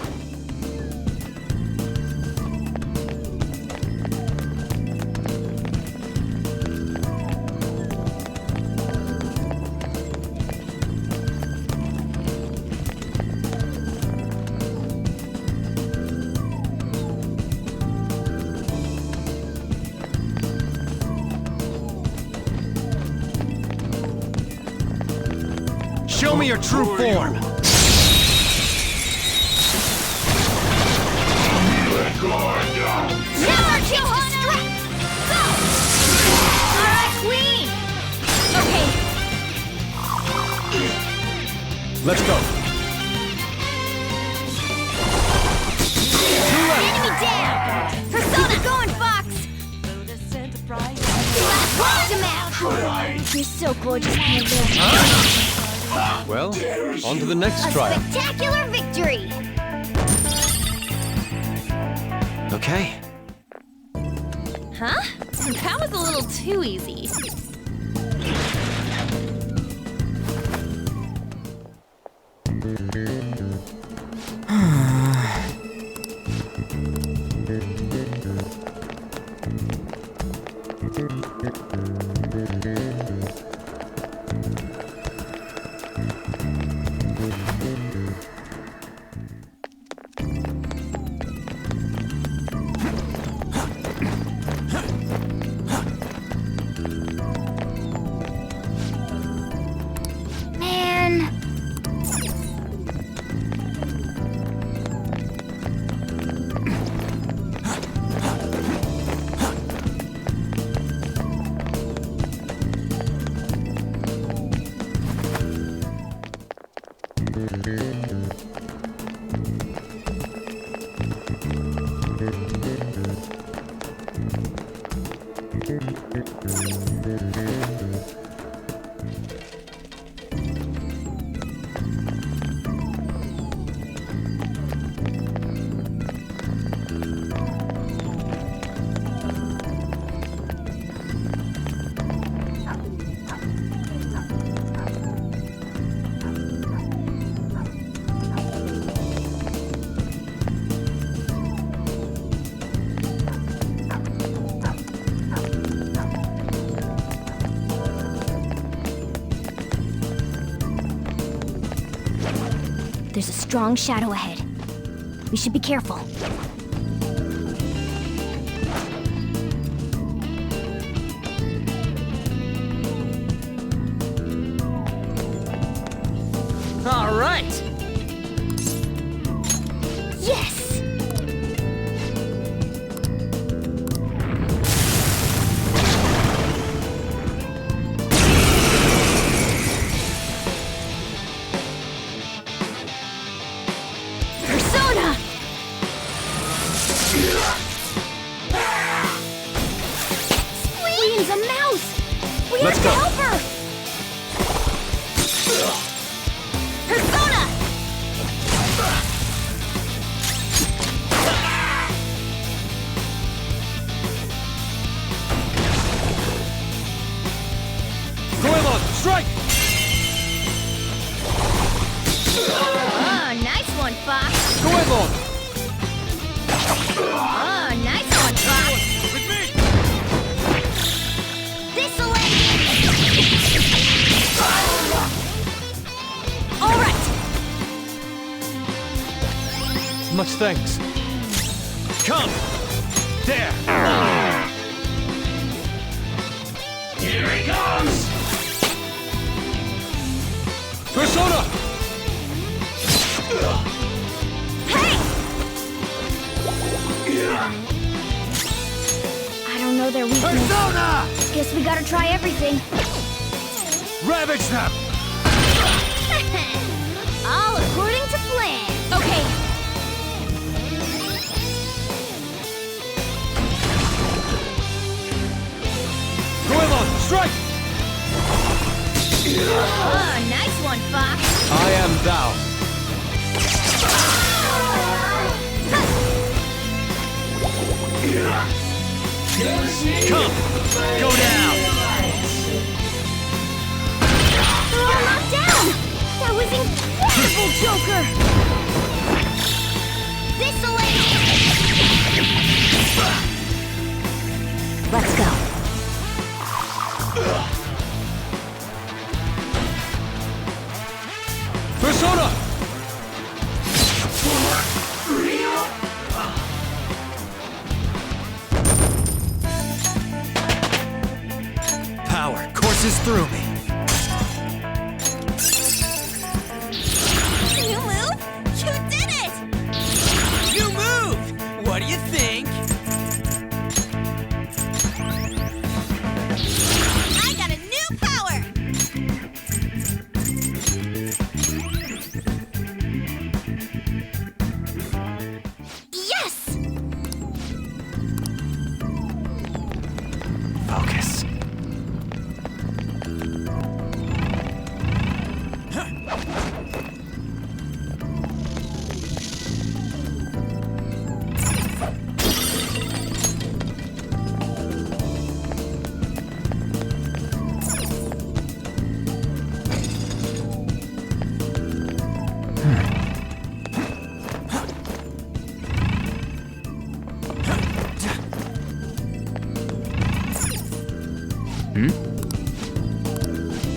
Show me your true form! Never change the strap! Go! Alright, Queen! Okay. Let's go. Enemy down! Persona going, Fox! Last him out! You're so gorgeous, Panther. Well, on to the next trial. Spectacular victory! Okay. Huh? That was a little too easy. Man. There's a strong shadow ahead. We should be careful. All right. Yes! Persona! Queen's a mouse! We Let's have go. to help her! Persona! Goemon, strike! Oh, nice one, Fox! Goemon! Oh, nice one, Fox. With me! This'll end it. All right. Much thanks. Come! There! Here he comes! Persona! I don't know their weakness. Persona! Guess we gotta try everything. Ravage them! All according to plan. Okay. Goemon, strike! Oh, nice one, Fox. I am thou. Come! Go down! They're all knocked down. That was incredible, Joker. This'll end it. Let's go. Persona! Power courses through me. New move? You did it! New move! What do you think? I got a new power! Yes! Focus.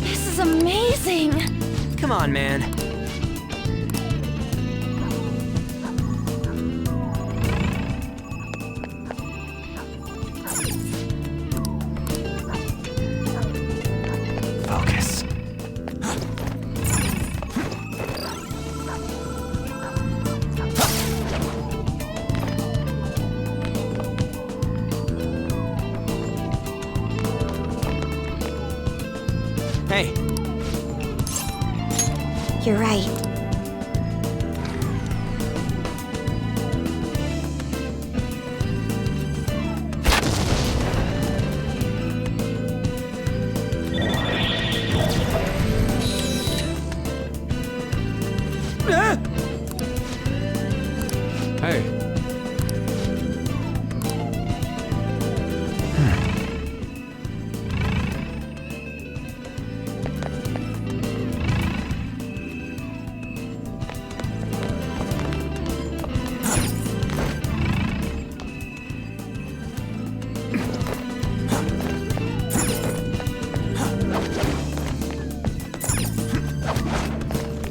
This is amazing! Come on, man. Focus. Hey, You're right. Hey.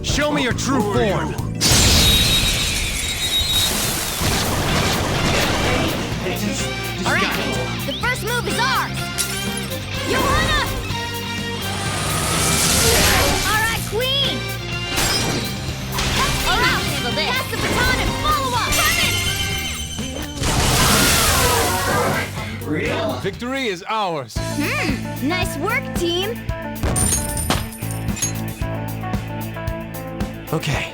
Show me your true form! All right, the first move is ours. Johanna! All right, Queen. All right, handle this. Pass the baton and follow up. Victory is ours. Nice work, team. okay.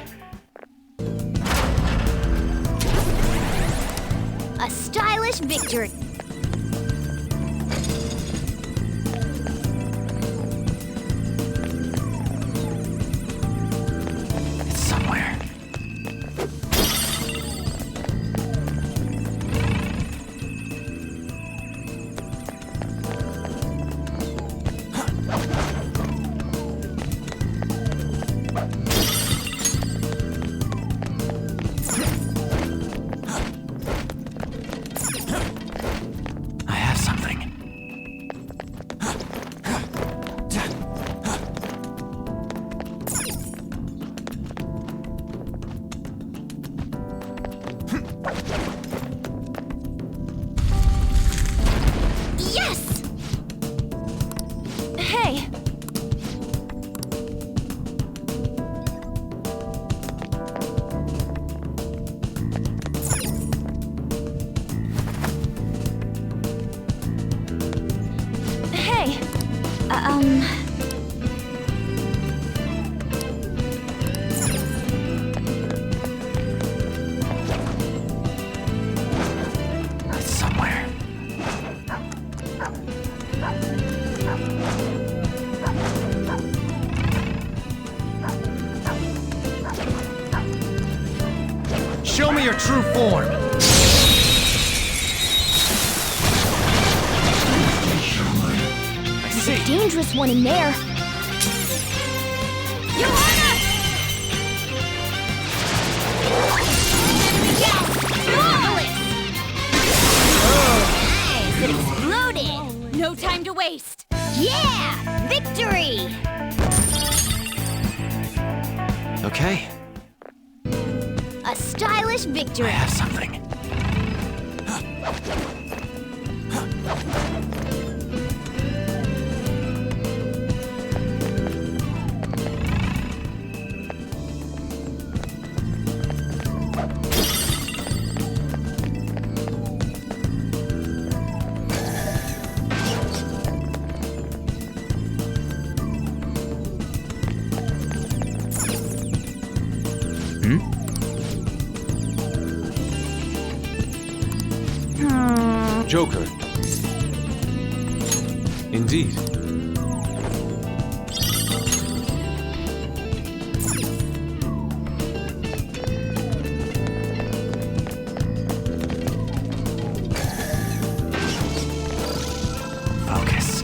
A stylish victory. It's somewhere. Somewhere. Show me your true form. There's a dangerous one in there. Johanna! Yes! Marvelous! Oh, nice! It exploded! No time to waste! Yeah! Victory! Okay, A stylish victory! I have something. Joker. Indeed. Focus.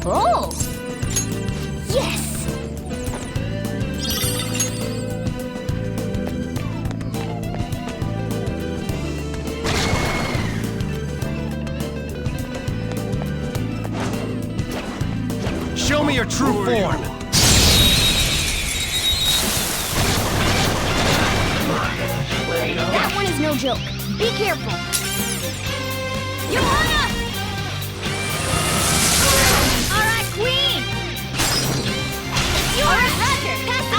Oh! Yes! Show me your true form. That one is no joke. Be careful. Johanna! All right, Queen! It's yours! All right, Roger! Pass the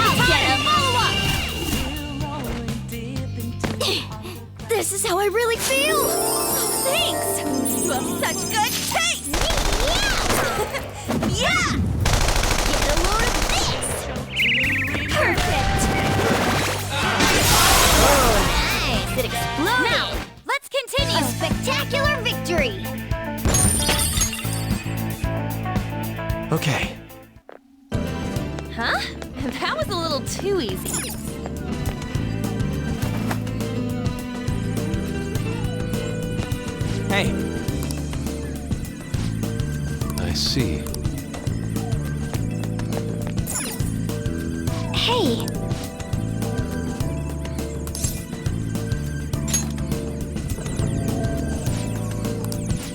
follow-up! This is how I really feel! Thanks! You have such good taste! Yeah! Yeah! Get a load of this! Perfect! Oh, nice! It exploded! Now, let's continue! A spectacular victory! Okay. Huh? That was a little too easy. Hey, I see. Hey!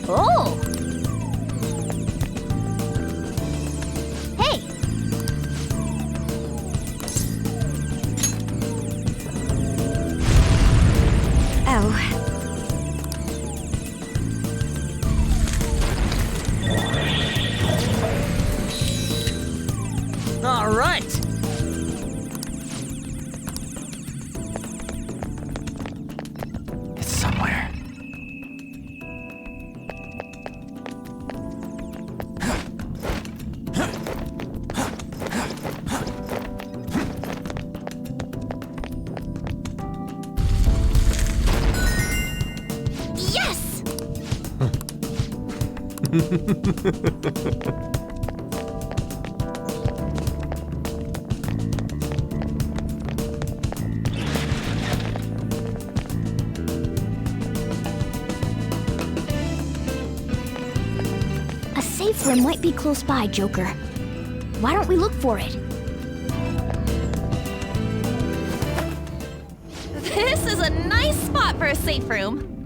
Oh! Hey! Oh. All right. It's somewhere. Yes! A safe room might be close by, Joker. Why don't we look for it? This is a nice spot for a safe room.